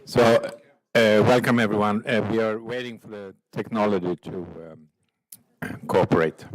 So, welcome everyone. We are waiting for the technology to cooperate.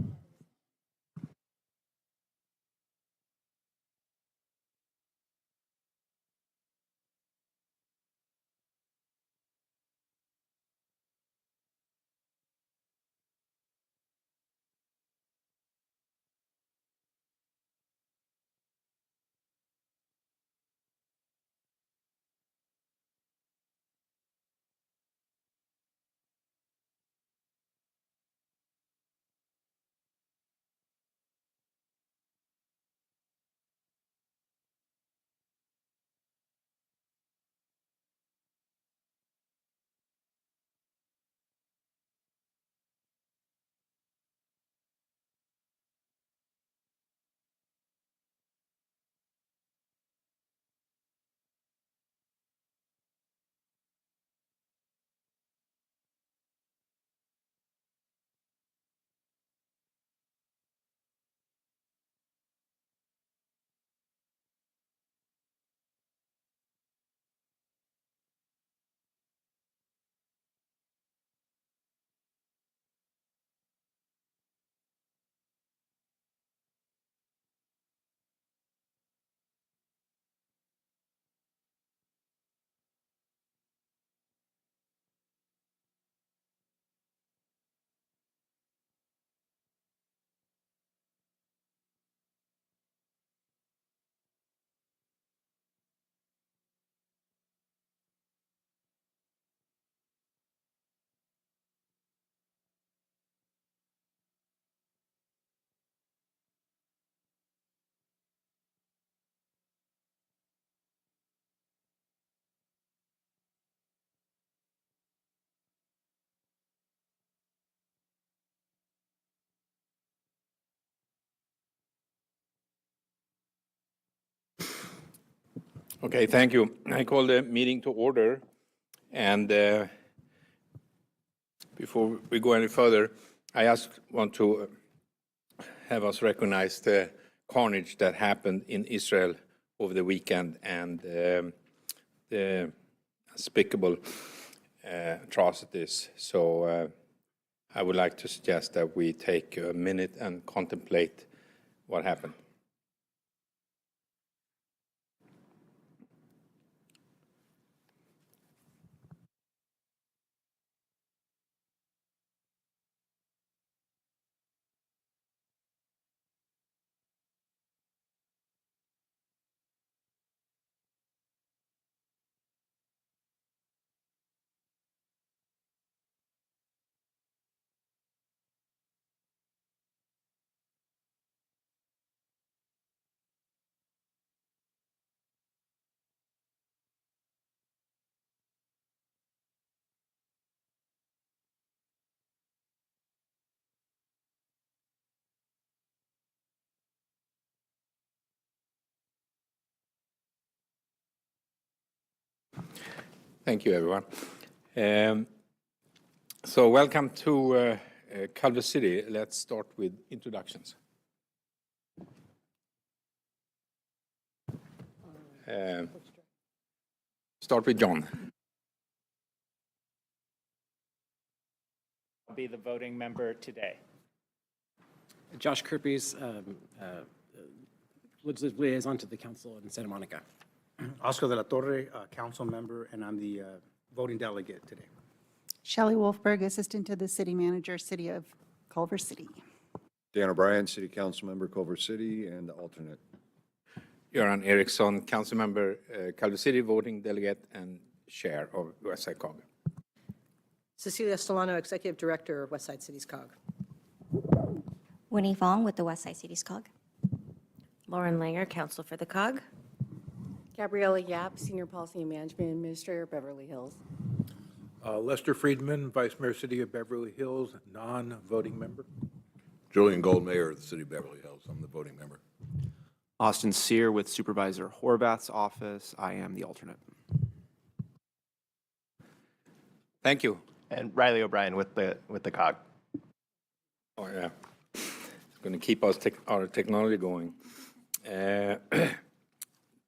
Okay, thank you. I call the meeting to order. And before we go any further, I just want to have us recognize the carnage that happened in Israel over the weekend and the despicable atrocities. So I would like to suggest that we take a minute and contemplate what happened. Thank you, everyone. So welcome to Culver City. Let's start with introductions. Start with John. I'll be the voting member today. Josh Kirpies, legislative liaison to the council in Santa Monica. Oscar de la Torre, council member, and I'm the voting delegate today. Shelley Wolfberg, assistant to the city manager, City of Culver City. Dan O'Brien, City Council Member, Culver City, and alternate. Göran Eriksson, council member, Culver City, voting delegate, and chair of WSCCOG. Cecilia Stolano, Executive Director of Westside Cities COG. Winnie Fong with the Westside Cities COG. Lauren Langer, Counsel for the COG. Gabriella Yap, Senior Policy and Management Administrator, Beverly Hills. Lester Friedman, Vice Mayor, City of Beverly Hills, non-voting member. Julian Gold, Mayor of the City of Beverly Hills. I'm the voting member. Austin Sear with Supervisor Horvath's office. I am the alternate. Thank you. And Riley O'Brien with the COG. Oh, yeah. It's going to keep our technology going.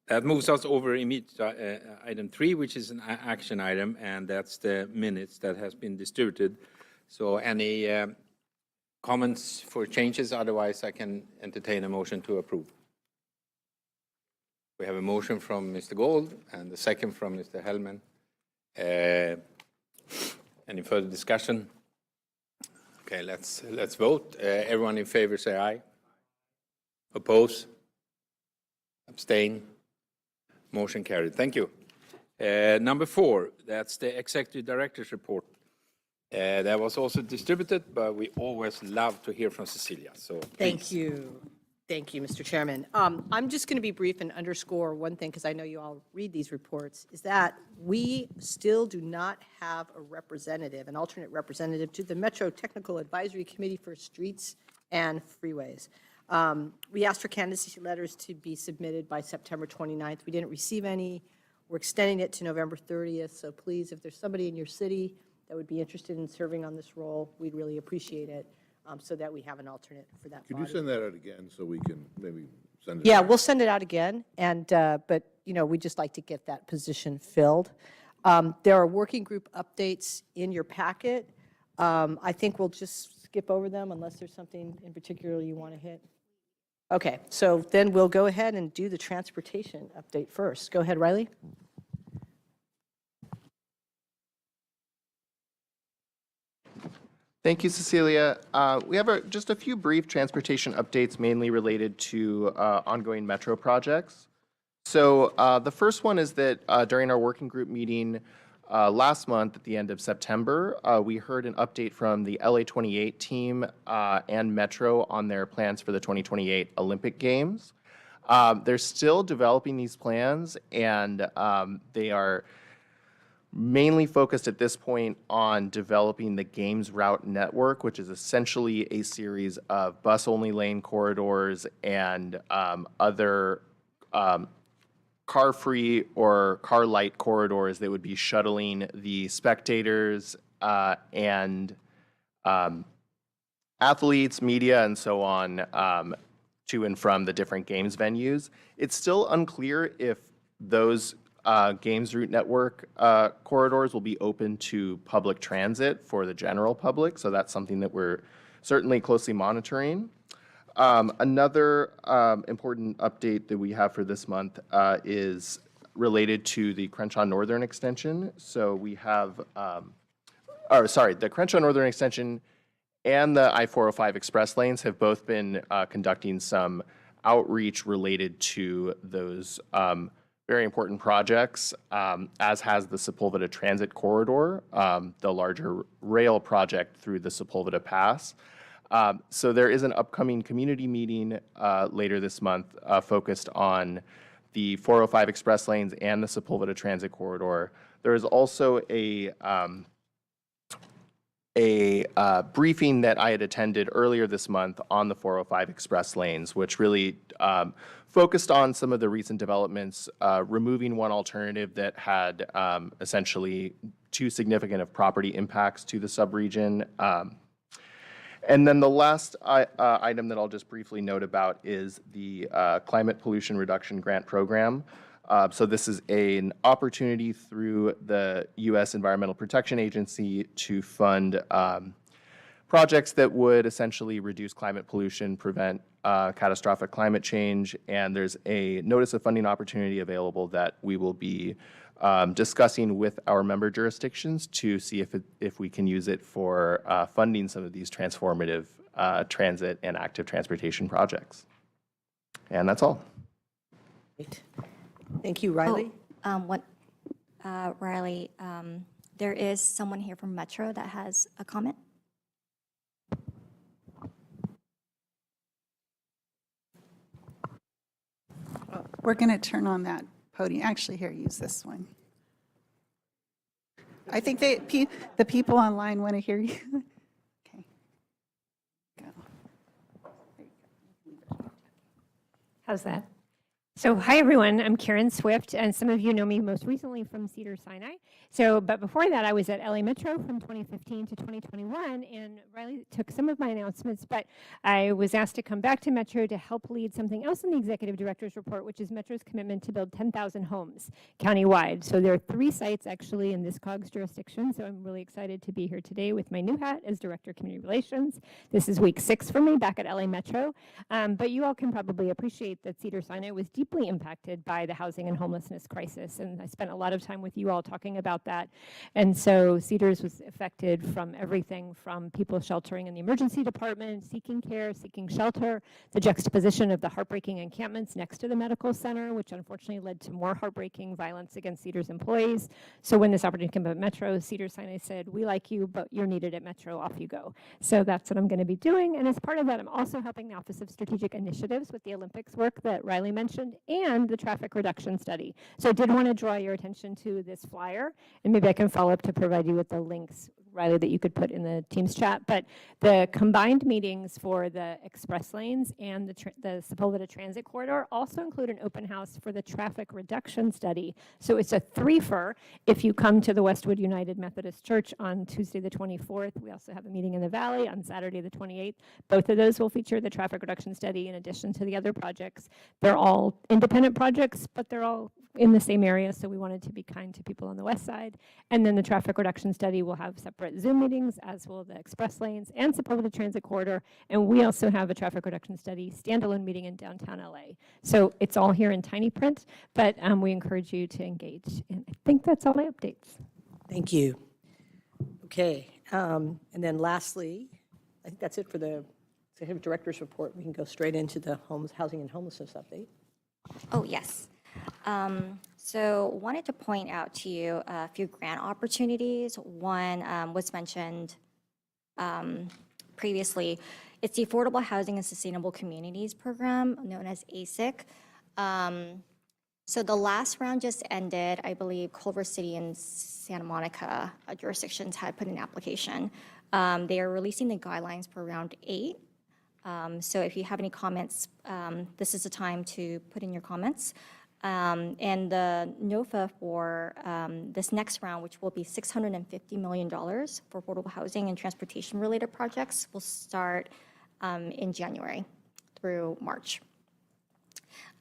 That moves us over immediately item 3, which is an action item, and that's the minutes that has been distributed. So any comments for changes? Otherwise, I can entertain a motion to approve. We have a motion from Mr. Gold and a second from Mr. Hellman. Any further discussion? Okay, let's vote. Everyone in favor, say aye. Oppose? Abstain? Motion carried. Thank you. Number 4, that's the Executive Director's report. That was also distributed, but we always love to hear from Cecilia. So Thank you. Thank you, Mr. Chairman. I'm just going to be brief and underscore one thing, because I know you all read these reports, is that we still do not have a representative, an alternate representative to the Metro Technical Advisory Committee for Streets and Freeways. We asked for candidacy letters to be submitted by September 29th. We didn't receive any. We're extending it to November 30th. So please, if there's somebody in your city that would be interested in serving on this role, we'd really appreciate it, so that we have an alternate for that Could you body. send that out again so we can maybe send it? Yeah, we'll send it out again, and, but, you know, we'd just like to get that position filled. There are working group updates in your packet. I think we'll just skip over them unless there's something in particular you want to hit. Okay, so then we'll go ahead and do the transportation update first. Go ahead, Riley. Thank you, Cecilia. We have just a few brief transportation updates, mainly related to ongoing metro projects. So the first one is that during our working group meeting last month at the end of September, we heard an update from the LA28 team and Metro on their plans for the 2028 Olympic Games. They're still developing these plans, and they are mainly focused at this point on developing the Games Route Network, which is essentially a series of bus-only lane corridors and other car-free or car-light corridors that would be shuttling the spectators and athletes, media, and so on to and from the different games venues. It's still unclear if those Games Route Network corridors will be open to public transit for the general public, so that's something that we're certainly closely monitoring. Another important update that we have for this month is related to the Crenshaw Northern Extension. So we have, the Crenshaw Northern Extension and the I-405 Express lanes have both been conducting some outreach related to those very important projects, as has the Sepulveda Transit Corridor, the larger rail project through the Sepulveda Pass. So there is an upcoming community meeting later this month focused on the 405 Express lanes and the Sepulveda Transit Corridor. There is also a briefing that I had attended earlier this month on the 405 Express lanes, which really focused on some of the recent developments, removing one alternative that had essentially too significant of property impacts to the subregion. And then the last item that I'll just briefly note about is the Climate Pollution Reduction Grant Program. So this is an opportunity through the U.S. Environmental Protection Agency to fund projects that would essentially reduce climate pollution, prevent catastrophic climate change, and there's a notice of funding opportunity available that we will be discussing with our member jurisdictions to see if we can use it for funding some of these transformative transit and active transportation projects. And that's all. Great. Thank you, Riley. Riley, there is someone here from Metro that has a comment. We're going to turn on that podium. Actually, here, use this one. I think the people online want to hear you. Okay. Go. How's that? So, hi everyone, I'm Karen Swift, and some of you know me most recently from Cedars-Sinai. But before that, I was at LA Metro from 2015 to 2021, and Riley took some of my announcements, but I was asked to come back to Metro to help lead something else in the Executive Director's Report, which is Metro's commitment to build 10,000 homes countywide. So there are 3 sites actually in this COG's jurisdiction, so I'm really excited to be here today with my new hat as Director of Community Relations. This is week 6 for me back at LA Metro, but you all can probably appreciate that Cedars-Sinai was deeply impacted by the housing and homelessness crisis, and I spent a lot of time with you all talking about that. And so Cedars was affected from everything from people sheltering in the emergency department, seeking care, seeking shelter, the juxtaposition of the heartbreaking encampments next to the medical center, which unfortunately led to more heartbreaking violence against Cedars employees. So when this opportunity came up at Metro, Cedars-Sinai said, we like you, but you're needed at Metro, off you go. So that's what I'm going to be doing. And as part of that, I'm also helping the Office of Strategic Initiatives with the Olympics work that Riley mentioned and the traffic reduction study. So I did want to draw your attention to this flyer, and maybe I can follow up to provide you with the links, Riley, that you could put in the Teams chat. But the combined meetings for the express lanes and the Sepulveda Transit Corridor also include an open house for the traffic reduction study. So it's a 3-fer if you come to the Westwood United Methodist Church on Tuesday the 24th. We also have a meeting in the Valley on Saturday the 28th. Both of those will feature the traffic reduction study in addition to the other projects. They're all independent projects, but they're all in the same area, so we wanted to be kind to people on the west side. And then the traffic reduction study will have separate Zoom meetings, as will the express lanes and Sepulveda Transit Corridor. And we also have a traffic reduction study standalone meeting in downtown LA. So it's all here in tiny print, but we encourage you to engage. And I think that's all my updates. Thank you. Okay, and then lastly, I think that's it for the Executive Director's Report. We can go straight into the housing and homelessness update. Oh, yes. So wanted to point out to you a few grant opportunities. One was mentioned previously. It's the Affordable Housing and Sustainable Communities Program, known as ASIC. So the last round just ended. I believe Culver City and Santa Monica jurisdictions had put in an application. They are releasing the guidelines for round 8. So if you have any comments, this is the time to put in your comments. And the NOFA for this next round, which will be $650 million for affordable housing and transportation-related projects, will start in January through March.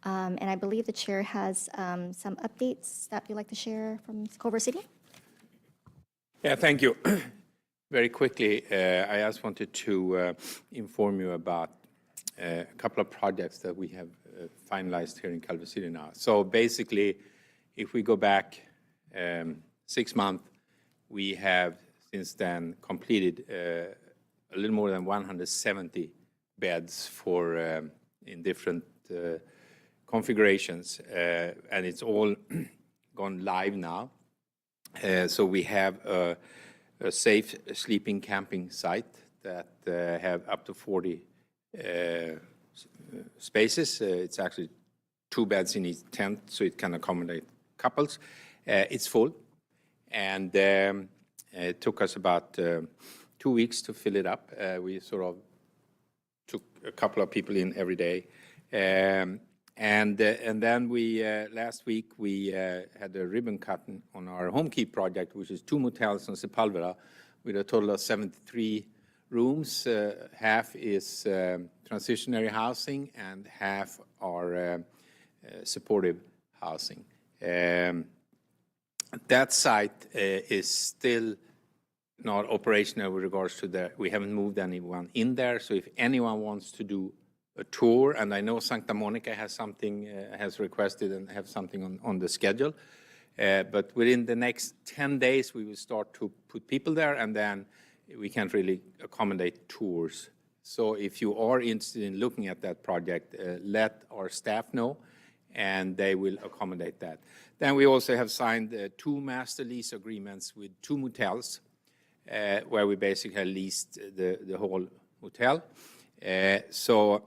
And I believe the chair has some updates that you'd like to share from Culver City. Yeah, thank you. Very quickly, I just wanted to inform you about a couple of projects that we have finalized here in Culver City now. So basically, if we go back 6 months, we have since then completed a little more than 170 beds for in different configurations, and it's all gone live now. So we have a safe sleeping camping site that have up to 40 spaces. It's actually 2 beds in each tent, so it can accommodate couples. It's full, and it took us about 2 weeks to fill it up. We sort of took a couple of people in every day. And then we, last week, we had a ribbon cutting on our Home Keep project, which is 2 motels on Sepulveda with a total of 73 rooms. Half is transitionary housing and half are supportive housing. That site is still not operational with regards to that. We haven't moved anyone in there, so if anyone wants to do a tour, and I know Santa Monica has something, has requested and have something on the schedule, but within the next 10 days we will start to put people there, and then we can't really accommodate tours. So if you are interested in looking at that project, let our staff know, and they will accommodate that. Then we also have signed 2 master lease agreements with 2 motels, where we basically leased the whole hotel. So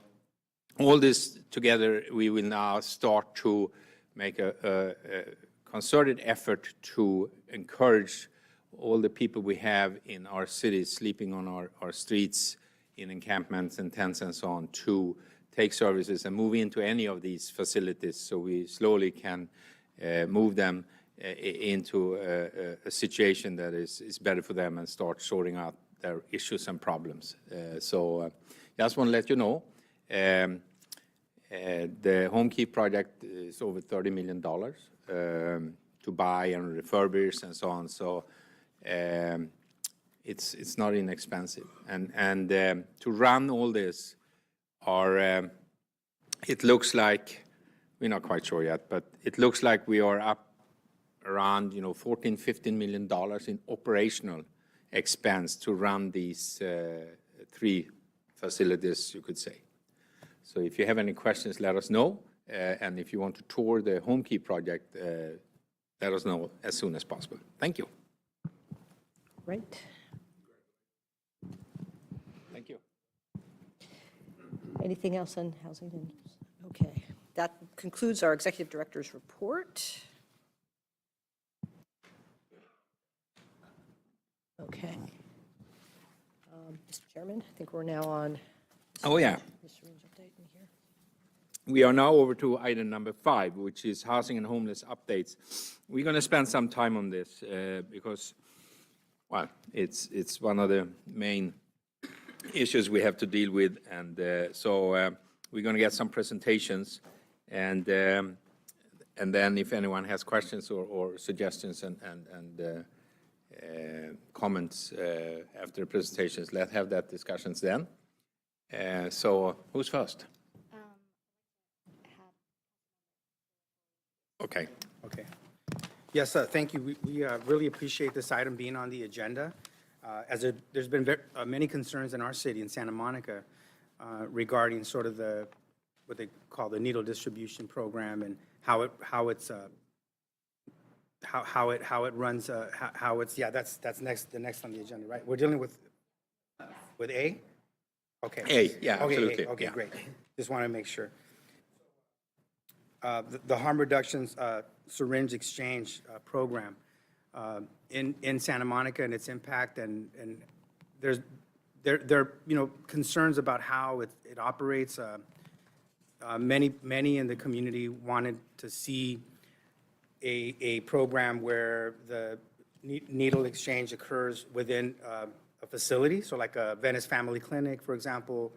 all this together, we will now start to make a concerted effort to encourage all the people we have in our cities sleeping on our streets, in encampments and tents and so on, to take services and move into any of these facilities, so we slowly can move them into a situation that is better for them and start sorting out their issues and problems. Just want to let you know, the HomeKey project is over $30 million to buy and refurbish and so on. So it's not inexpensive. And to run all this it looks like, we're not quite sure yet, but it looks like we are up around, $14-15 million in operational expense to run these 3 facilities, you could say. So if you have any questions, let us know. And if you want to tour the HomeKey project, let us know as soon as possible. Thank you. Great. Thank you. Anything else on housing? Okay, that concludes our executive director's report. Okay. Mr. Chairman, I think we're now on. Oh, yeah. Mr. Ringe update in here. We are now over to item number 5, which is housing and homeless updates. We're going to spend some time on this because, well, it's one of the main issues we have to deal with, and so we're going to get some presentations, and then if anyone has questions or suggestions and comments after the presentations, let's have that discussions then. So who's first? Okay. Okay. Yes, thank you. We really appreciate this item being on the agenda. There's been many concerns in our city, in Santa Monica, regarding sort of what they call the needle distribution program and how it runs. That's the next on the agenda, right? We're dealing with A? Okay. A, yeah, Okay, absolutely. A. Okay, Yeah. great. Just want to make sure. The harm reductions syringe exchange program in Santa Monica and its impact, and there are concerns about how it operates. Many in the community wanted to see a program where the needle exchange occurs within a facility, so like a Venice Family Clinic, for example,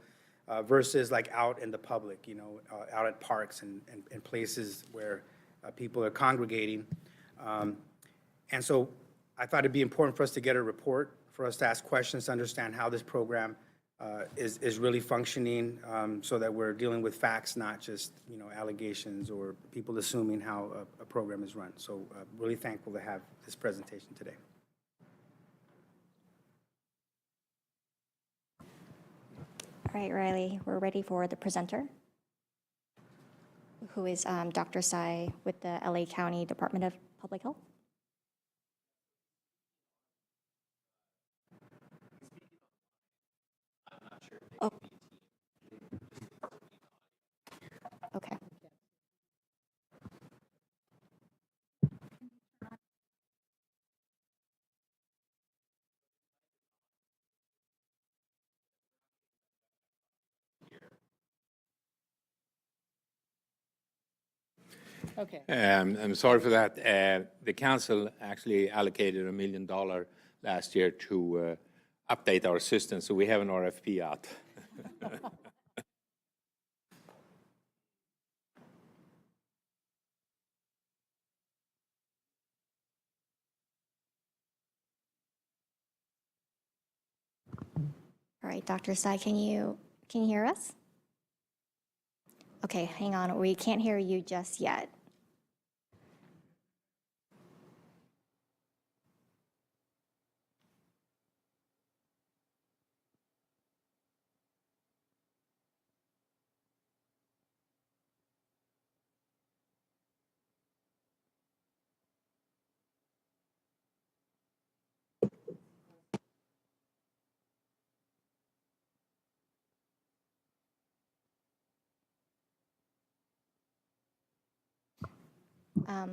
versus like out in the public, out at parks and places where people are congregating. And so I thought it'd be important for us to get a report, for us to ask questions, to understand how this program is really functioning, so that we're dealing with facts, not just, allegations or people assuming how a program is run. So really thankful to have this presentation today. All right, Riley, we're ready for the presenter, who is Dr. Sai with the LA County Department of Public Health. Oh. Okay. Okay. I'm sorry for that. The council actually allocated $1 million last year to update our system, so we have an RFP out. All right, Dr. Sai, can you hear us? Okay, hang on. We can't hear you just yet.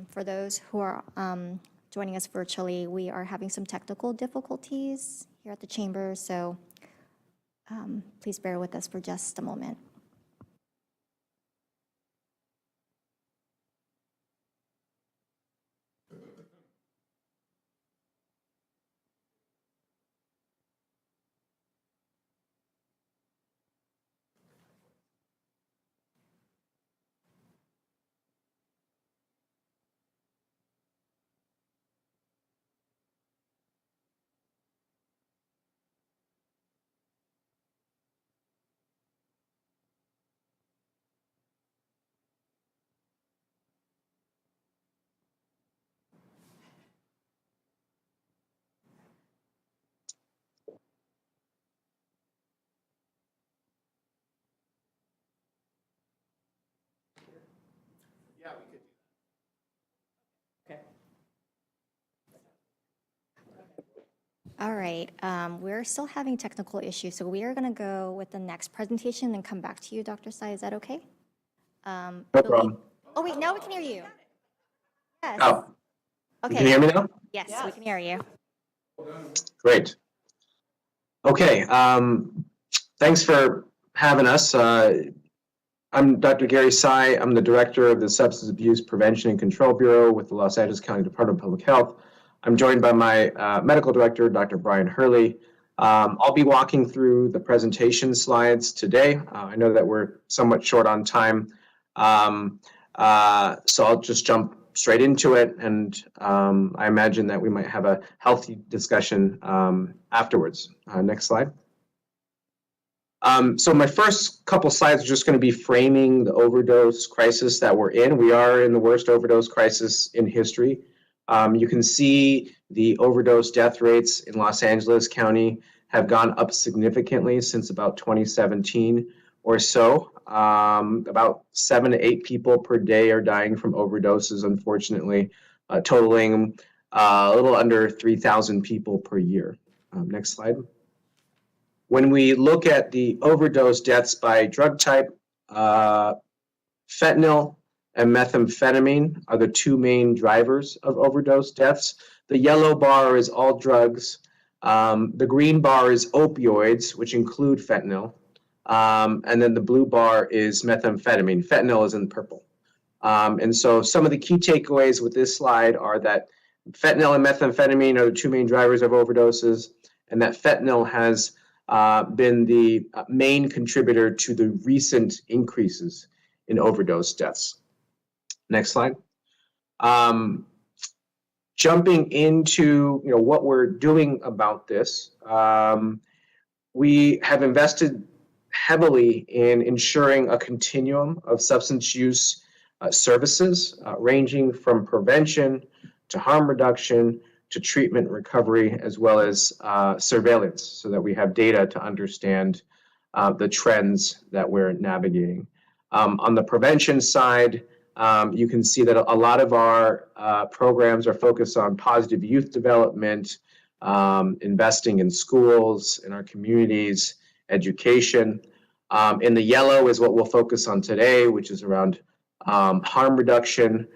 For those who are joining us virtually, we are having some technical difficulties here at the chamber, so please bear with us for just a moment. All right, we're still having technical issues, so we are going to go with the next presentation and come back to you, Dr. Sai. Is that okay? No problem. Oh, wait, now we can hear you. Yes. Oh, Okay. you can hear me now? Yes, we can hear you. Great. Okay, thanks for having us. I'm Dr. Gary Sai. I'm the director of the Substance Abuse Prevention and Control Bureau with the Los Angeles County Department of Public Health. I'm joined by my medical director, Dr. Brian Hurley. I'll be walking through the presentation slides today. I know that we're somewhat short on time, so I'll just jump straight into it, and I imagine that we might have a healthy discussion afterwards. Next slide. So my first couple slides are just going to be framing the overdose crisis that we're in. We are in the worst overdose crisis in history. You can see the overdose death rates in Los Angeles County have gone up significantly since about 2017 or so. About 7 to 8 people per day are dying from overdoses, unfortunately, totaling a little under 3,000 people per year. Next slide. When we look at the overdose deaths by drug type, fentanyl and methamphetamine are the two main drivers of overdose deaths. The yellow bar is all drugs. The green bar is opioids, which include fentanyl. And then the blue bar is methamphetamine. Fentanyl is in purple. And so some of the key takeaways with this slide are that fentanyl and methamphetamine are the two main drivers of overdoses, and that fentanyl has been the main contributor to the recent increases in overdose deaths. Next slide. Jumping into what we're doing about this, we have invested heavily in ensuring a continuum of substance use services, ranging from prevention to harm reduction to treatment recovery, as well as surveillance, so that we have data to understand the trends that we're navigating. On the prevention side, you can see that a lot of our programs are focused on positive youth development, investing in schools, in our communities, education. In the yellow is what we'll focus on today, which is around harm reduction.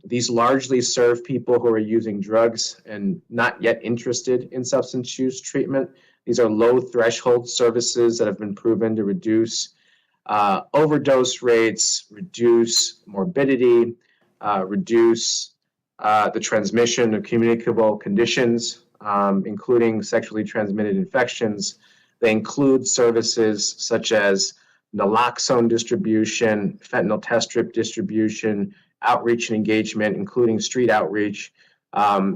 These largely serve people who are using drugs and not yet interested in substance use treatment. These are low threshold services that have been proven to reduce overdose rates, reduce morbidity, reduce the transmission of communicable conditions, including sexually transmitted infections. They include services such as naloxone distribution, fentanyl test strip distribution, outreach and engagement, including street outreach,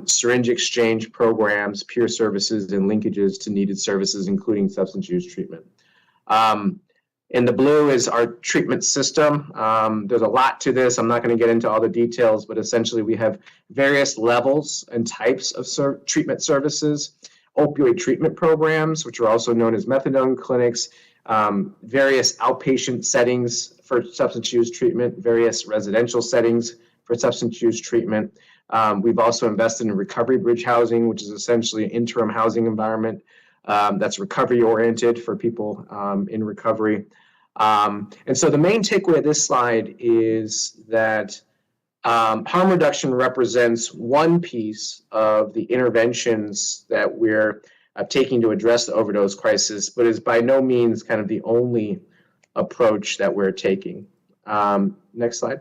syringe exchange programs, peer services, and linkages to needed services, including substance use treatment. In the blue is our treatment system. There's a lot to this. I'm not going to get into all the details, but essentially we have various levels and types of treatment services, opioid treatment programs, which are also known as methadone clinics, various outpatient settings for substance use treatment, various residential settings for substance use treatment. We've also invested in recovery bridge housing, which is essentially an interim housing environment that's recovery-oriented for people in recovery. And so the main takeaway of this slide is that harm reduction represents one piece of the interventions that we're taking to address the overdose crisis, but is by no means kind of the only approach that we're taking. Next slide.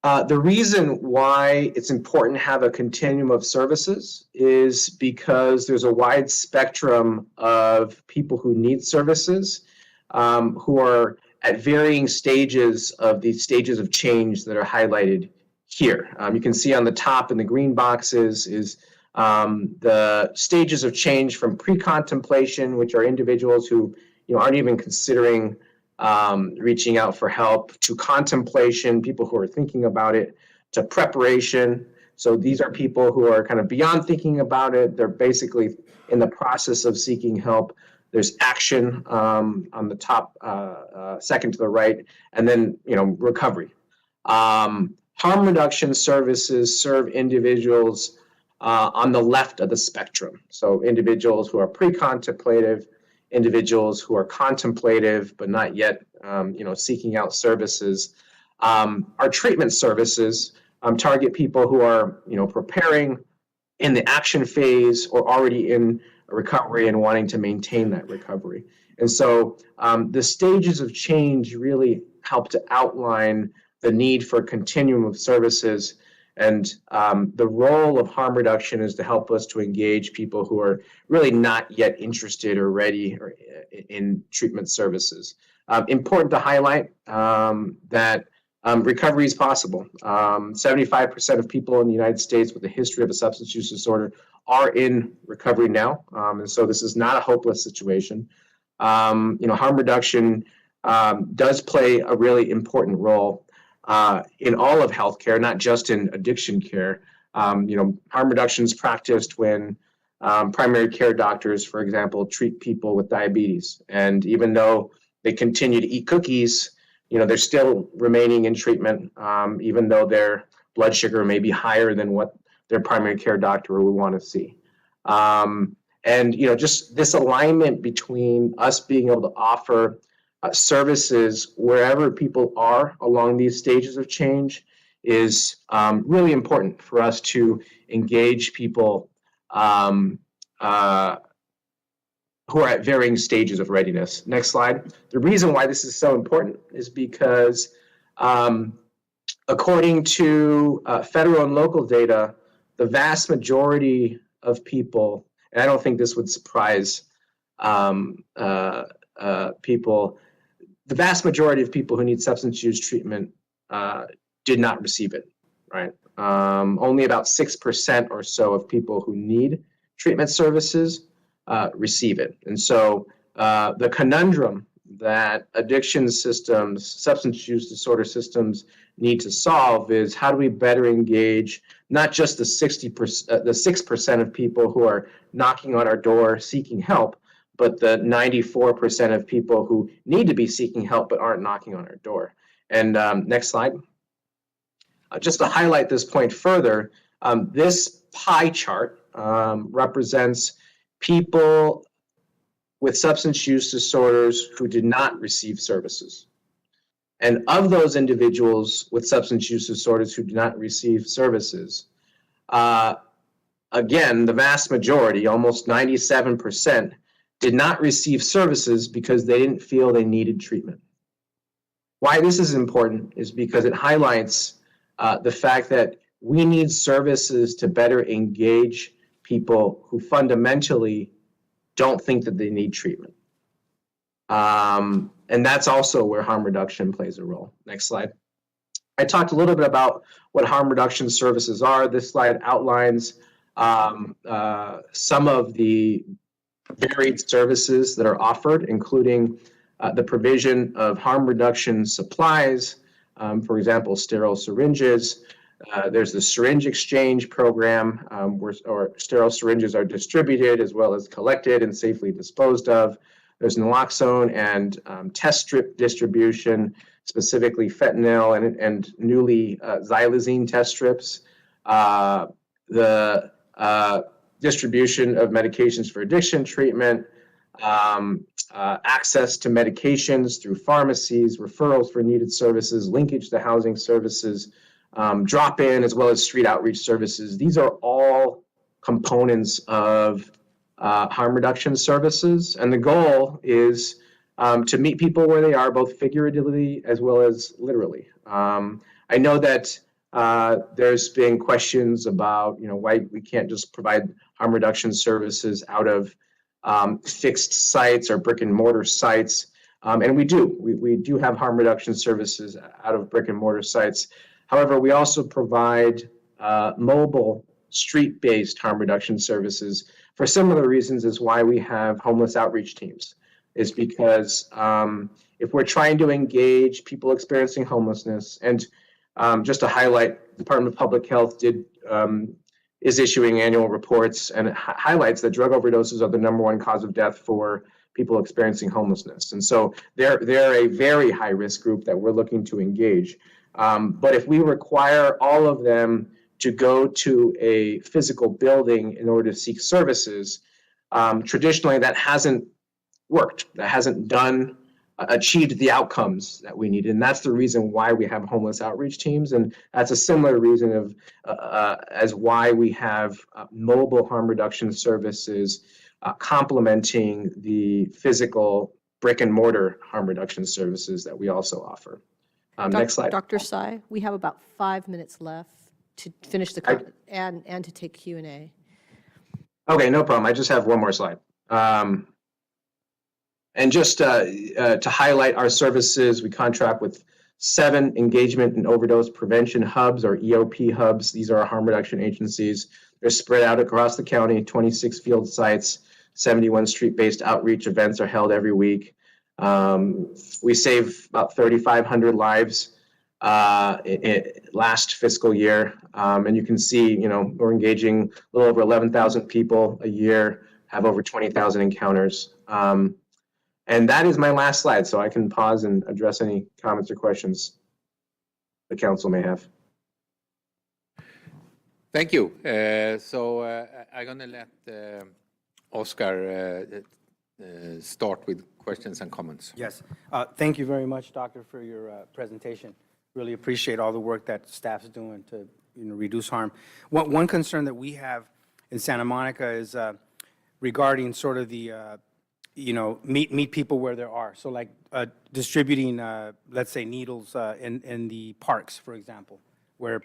The reason why it's important to have a continuum of services is because there's a wide spectrum of people who need services, who are at varying stages of these stages of change that are highlighted here. You can see on the top in the green boxes is the stages of change from pre-contemplation, which are individuals who aren't even considering reaching out for help, to contemplation, people who are thinking about it, to preparation. So these are people who are kind of beyond thinking about it. They're basically in the process of seeking help. There's action on the top, second to the right, and then recovery. Harm harm reduction services serve individuals on the left of the spectrum. So individuals who are pre-contemplative, individuals who are contemplative but not yet, seeking out services. Our treatment services target people who are, preparing in the action phase or already in recovery and wanting to maintain that recovery. And so the stages of change really help to outline the need for a continuum of services. And the role of harm reduction is to help us to engage people who are really not yet interested or ready in treatment services. Important to highlight that recovery is possible. 75% of people in the United States with a history of a substance use disorder are in recovery now. And so this is not a hopeless situation. Harm reduction does play a really important role in all of healthcare, not just in addiction care. Harm reduction is practiced when primary care doctors, for example, treat people with diabetes. And even though they continue to eat cookies, they're still remaining in treatment, even though their blood sugar may be higher than what their primary care doctor would want to see. And just this alignment between us being able to offer services wherever people are along these stages of change is really important for us to engage people who are at varying stages of readiness. Next slide. The reason why this is so important is because according to federal and local data, the vast majority of people, and I don't think this would surprise people, the vast majority of people who need substance use treatment did not receive it, right? Only about 6% or so of people who need treatment services receive it. And so the conundrum that addiction systems, substance use disorder systems need to solve is how do we better engage not just the 6% of people who are knocking on our door seeking help, but the 94% of people who need to be seeking help but aren't knocking on our door. And next slide. Just to highlight this point further, this pie chart represents people with substance use disorders who did not receive services. And of those individuals with substance use disorders who did not receive services, again, the vast majority, almost 97%, did not receive services because they didn't feel they needed treatment. Why this is important is because it highlights the fact that we need services to better engage people who fundamentally don't think that they need treatment. And that's also where harm reduction plays a role. Next slide. I talked a little bit about what harm reduction services are. This slide outlines some of the varied services that are offered, including the provision of harm reduction supplies, for example, sterile syringes. There's the syringe exchange program where sterile syringes are distributed as well as collected and safely disposed of. There's naloxone and test strip distribution, specifically fentanyl and newly xylazine test strips. The distribution of medications for addiction treatment, access to medications through pharmacies, referrals for needed services, linkage to housing services, drop-in as well as street outreach services. These are all components of harm reduction services. And the goal is to meet people where they are, both figuratively as well as literally. I know that there's been questions about, why we can't just provide harm reduction services out of fixed sites or brick and mortar sites. And we do. We do have harm reduction services out of brick and mortar sites. However, we also provide mobile street-based harm reduction services for similar reasons as why we have homeless outreach teams, is because if we're trying to engage people experiencing homelessness, and just to highlight, the Department of Public Health is issuing annual reports, and it highlights that drug overdoses are the #1 cause of death for people experiencing homelessness. And so they're a very high risk group that we're looking to engage. But if we require all of them to go to a physical building in order to seek services, traditionally that hasn't worked. That hasn't achieved the outcomes that we need. And that's the reason why we have homeless outreach teams. And that's a similar reason as why we have mobile harm reduction services complementing the physical brick and mortar harm reduction services that we also offer. Next slide. Dr. Sy, we have about 5 minutes left to finish the, and to take Q&A. Okay, no problem. I just have one more slide. And just to highlight our services, we contract with 7 engagement and overdose prevention hubs, or EOP hubs. These are our harm reduction agencies. They're spread out across the county, 26 field sites, 71 street-based outreach events are held every week. We save about 3,500 lives last fiscal year. And you can see, we're engaging a little over 11,000 people a year, have over 20,000 encounters. And that is my last slide, so I can pause and address any comments or questions the council may have. Thank you. So I'm going to let Oscar start with questions and comments. Yes. Thank you very much, Doctor, for your presentation. Really appreciate all the work that staff's doing to reduce harm. One concern that we have in Santa Monica is regarding sort of the meet people where they are. So like distributing, let's say, needles in the parks, for example, where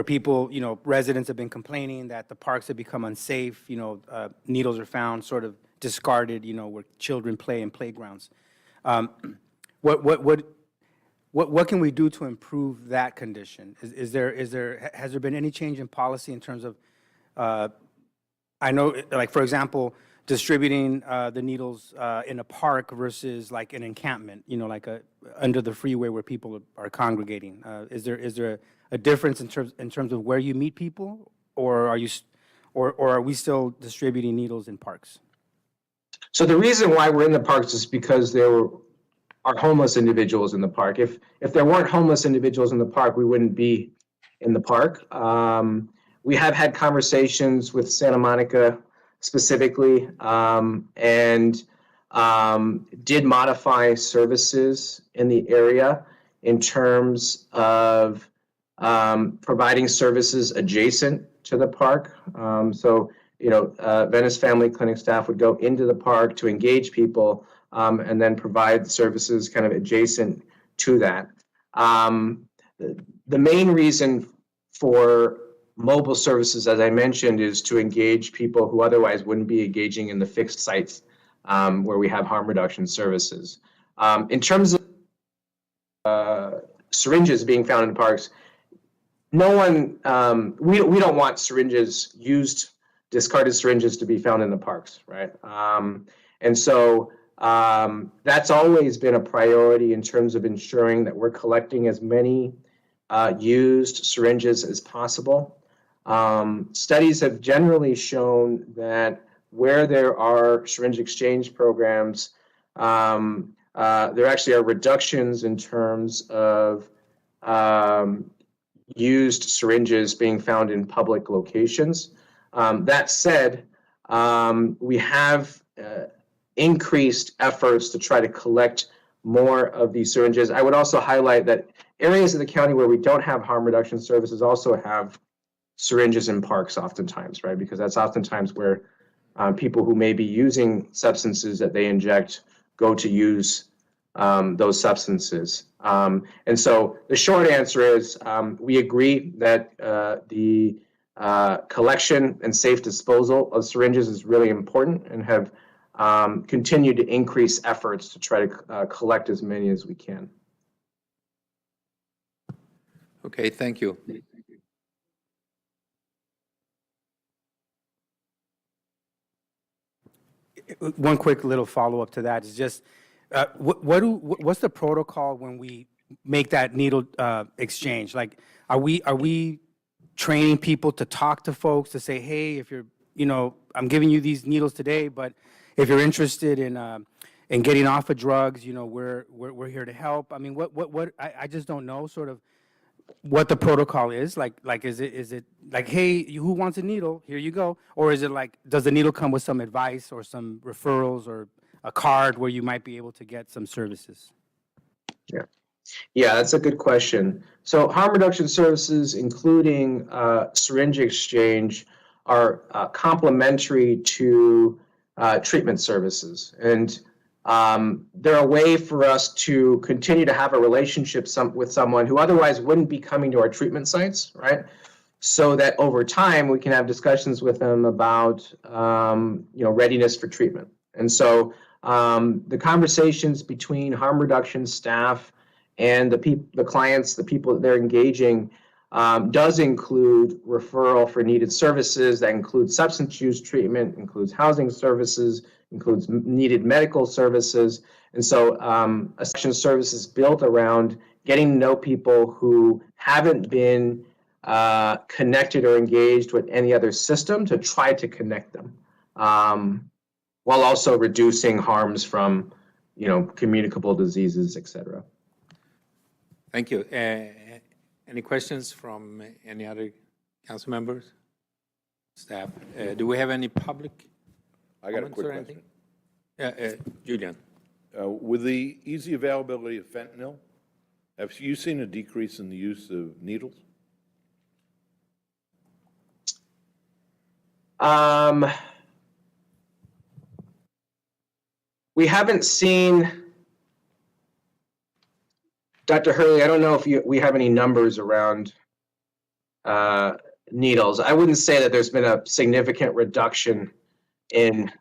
people, residents have been complaining that the parks have become unsafe. Needles are found sort of discarded, where children play in playgrounds. What can we do to improve that condition? Has there been any change in policy in terms of, I know, like, for example, distributing the needles in a park versus like an encampment, like under the freeway where people are congregating? Is there a difference in terms of where you meet people, or are we still distributing needles in parks? So the reason why we're in the parks is because there are homeless individuals in the park. If there weren't homeless individuals in the park, we wouldn't be in the park. We have had conversations with Santa Monica specifically, and did modify services in the area in terms of providing services adjacent to the park. So, Venice Family Clinic staff would go into the park to engage people, and then provide services kind of adjacent to that. The main reason for mobile services, as I mentioned, is to engage people who otherwise wouldn't be engaging in the fixed sites where we have harm reduction services. In terms of syringes being found in parks, no one, we don't want discarded syringes to be found in the parks, right? And so that's always been a priority in terms of ensuring that we're collecting as many used syringes as possible. Studies have generally shown that where there are syringe exchange programs, there actually are reductions in terms of used syringes being found in public locations. That said, we have increased efforts to try to collect more of these syringes. I would also highlight that areas of the county where we don't have harm reduction services also have syringes in parks oftentimes, right? Because that's oftentimes where people who may be using substances that they inject go to use those substances. And so the short answer is we agree that the collection and safe disposal of syringes is really important, and have continued to increase efforts to try to collect as many as we can. Okay, thank you. One quick little follow-up to that is just, what's the protocol when we make that needle exchange? Like, are we training people to talk to folks to say, hey, if you're, I'm giving you these needles today, but if you're interested in and getting off of drugs, we're here to help. I mean, I just don't know sort of what the protocol is. Like, is it like, hey, who wants a needle? Here you go. Or is it like, does the needle come with some advice or some referrals or a card where you might be able to get some services? Yeah, that's a good question. So harm reduction services, including syringe exchange, are complementary to treatment services. And they're a way for us to continue to have a relationship with someone who otherwise wouldn't be coming to our treatment sites, right? So that over time we can have discussions with them about readiness for treatment. And so the conversations between harm reduction staff and the clients, the people that they're engaging, does include referral for needed services. That includes substance use treatment, includes housing services, includes needed medical services. And so a section of services built around getting to know people who haven't been connected or engaged with any other system to try to connect them, while also reducing harms from, communicable diseases, et cetera. Thank you. Any questions from any other council members, staff? Do we have any public I got a comments quick or anything? question. Julian. With the easy availability of fentanyl, have you seen a decrease in the use of needles? We haven't seen, Dr. Hurley, I don't know if we have any numbers around needles. I wouldn't say that there's been a significant reduction in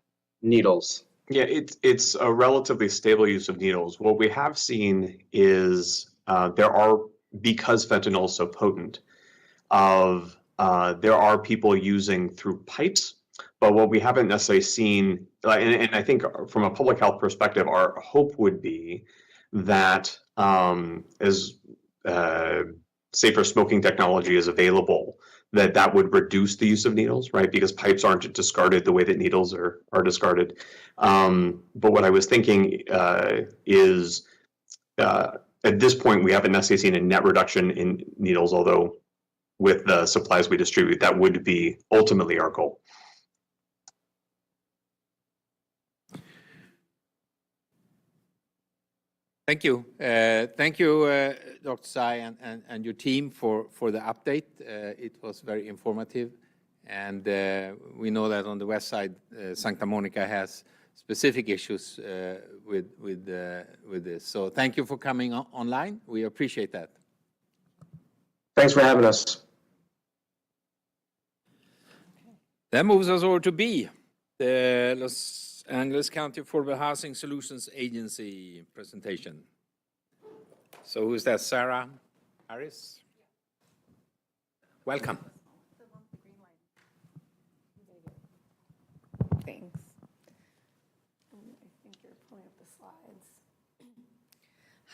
needles. Yeah, it's a relatively stable use of needles. What we have seen is because fentanyl is so potent, there are people using through pipes, but what we haven't necessarily seen, and I think from a public health perspective, our hope would be that as safer smoking technology is available, that would reduce the use of needles, right? Because pipes aren't discarded the way that needles are discarded. But what I was thinking is at this point, we haven't necessarily seen a net reduction in needles, although with the supplies we distribute, that would be ultimately our goal. Thank you. Thank you, Dr. Tsai and your team for the update. It was very informative. And we know that on the west side, Santa Monica has specific issues with this. So thank you for coming online. We appreciate that. Thanks for having us. That moves us over to B, the Los Angeles County Affordable Housing Solutions Agency presentation. So who's that, Sarah Harris? Welcome. Thanks. I think you're pulling up the slides.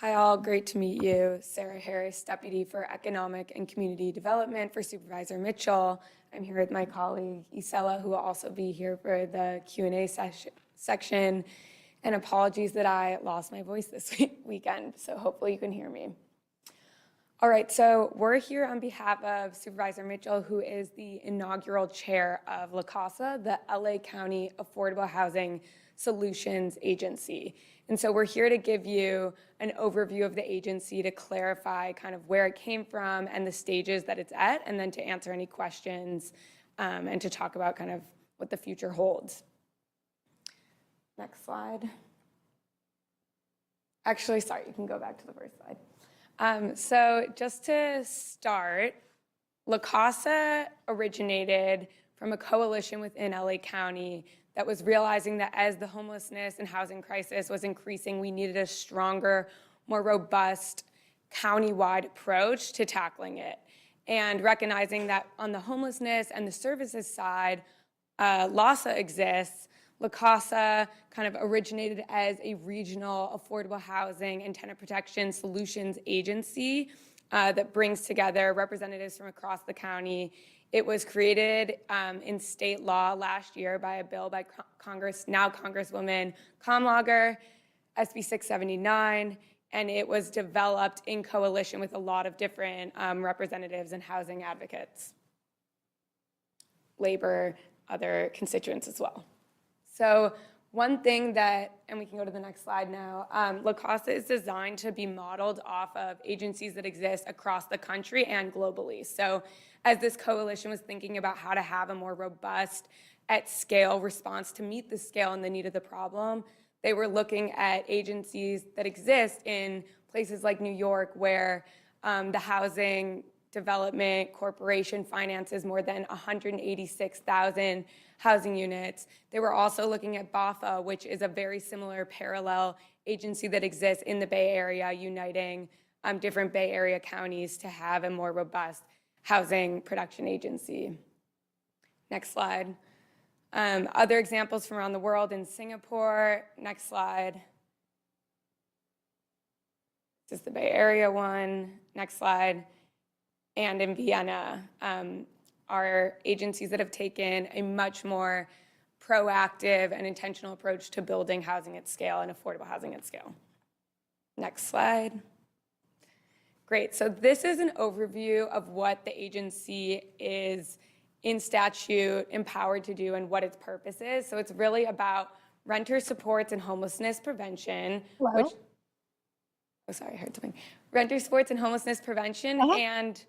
Hi all, great to meet you. Sarah Harris, Deputy for Economic and Community Development for Supervisor Mitchell. I'm here with my colleague Isela, who will also be here for the Q&A section. And apologies that I lost my voice this weekend, so hopefully you can hear me. All right, so we're here on behalf of Supervisor Mitchell, who is the inaugural chair of La Casa, the LA County Affordable Housing Solutions Agency. And so we're here to give you an overview of the agency, to clarify kind of where it came from and the stages that it's at, and then to answer any questions and to talk about kind of what the future holds. Next slide. Actually, sorry, you can go back to the first slide. So just to start, La Casa originated from a coalition within LA County that was realizing that as the homelessness and housing crisis was increasing, we needed a stronger, more robust, county-wide approach to tackling it. And recognizing that on the homelessness and the services side, LAHSA exists. La Casa kind of originated as a regional affordable housing and tenant protection solutions agency that brings together representatives from across the county. It was created in state law last year by a bill by Congresswoman Kamlager, SB 679, and it was developed in coalition with a lot of different representatives and housing advocates, labor, other constituents as well. So one thing that, and we can go to the next slide now, La Casa is designed to be modeled off of agencies that exist across the country and globally. So as this coalition was thinking about how to have a more robust, at scale response to meet the scale and the need of the problem, they were looking at agencies that exist in places like New York, where the Housing Development Corporation finances more than 186,000 housing units. They were also looking at BAFA, which is a very similar parallel agency that exists in the Bay Area, uniting different Bay Area counties to have a more robust housing production agency. Next slide. Other examples from around the world in Singapore. Next slide. This is the Bay Area one. Next slide. And in Vienna are agencies that have taken a much more proactive and intentional approach to building housing at scale and affordable housing at scale. Next slide. Great, so this is an overview of what the agency is in statute empowered to do and what its purpose is. So it's really about renter supports and homelessness prevention, which, oh, sorry, I heard something. Renter supports and homelessness prevention and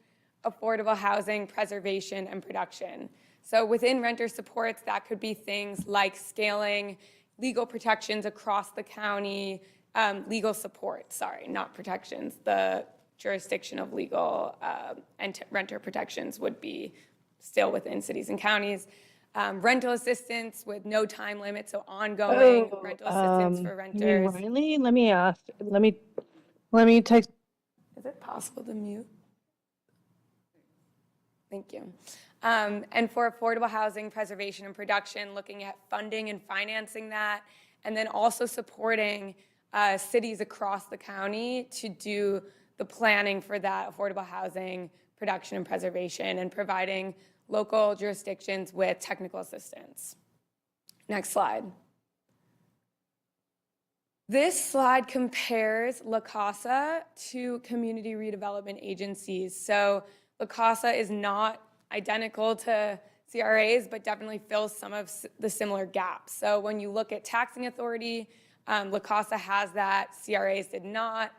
affordable housing preservation and production. So within renter supports, that could be things like scaling legal protections across the county, legal support, sorry, not protections. The jurisdiction of legal and renter protections would be still within cities and counties. Rental assistance with no time limit, so ongoing rental assistance for renters. Riley, let me text. Is it possible to mute? Thank you. And for affordable housing preservation and production, looking at funding and financing that, and then also supporting cities across the county to do the planning for that affordable housing production and preservation, and providing local jurisdictions with technical assistance. Next slide. This slide compares La Casa to community redevelopment agencies. So La Casa is not identical to CRAs, but definitely fills some of the similar gaps. So when you look at taxing authority, La Casa has that, CRAs did not.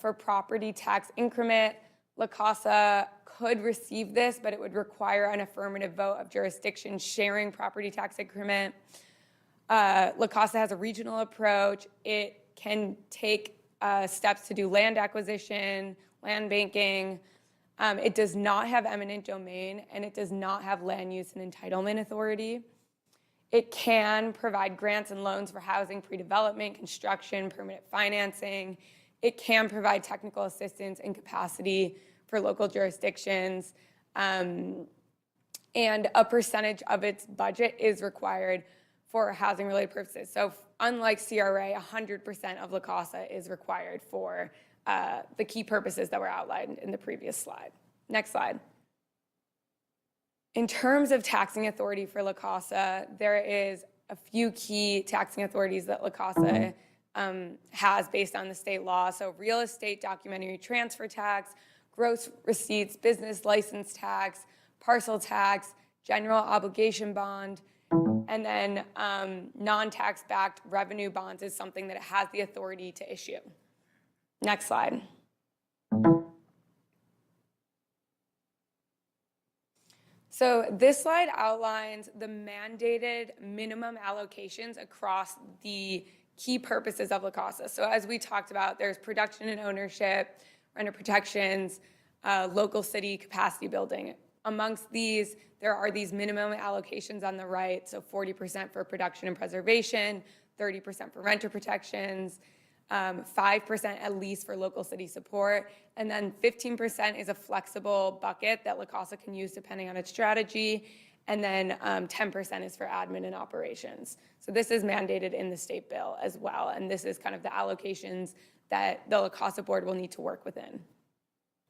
For property tax increment, La Casa could receive this, but it would require an affirmative vote of jurisdictions sharing property tax increment. La Casa has a regional approach. It can take steps to do land acquisition, land banking. It does not have eminent domain, and it does not have land use and entitlement authority. It can provide grants and loans for housing pre-development, construction, permanent financing. It can provide technical assistance and capacity for local jurisdictions. And a percentage of its budget is required for housing-related purposes. So unlike CRA, 100% of La Casa is required for the key purposes that were outlined in the previous slide. Next slide. In terms of taxing authority for La Casa, there is a few key taxing authorities that La Casa has based on the state law. So real estate documentary transfer tax, gross receipts, business license tax, parcel tax, general obligation bond, and then non-tax backed revenue bonds is something that it has the authority to issue. Next slide. So this slide outlines the mandated minimum allocations across the key purposes of La Casa. So as we talked about, there's production and ownership, renter protections, local city capacity building. Amongst these, there are these minimum allocations on the right, so 40% for production and preservation, 30% for renter protections, 5% at least for local city support, and then 15% is a flexible bucket that La Casa can use depending on its strategy, and then 10% is for admin and operations. So this is mandated in the state bill as well, and this is kind of the allocations that the La Casa board will need to work within.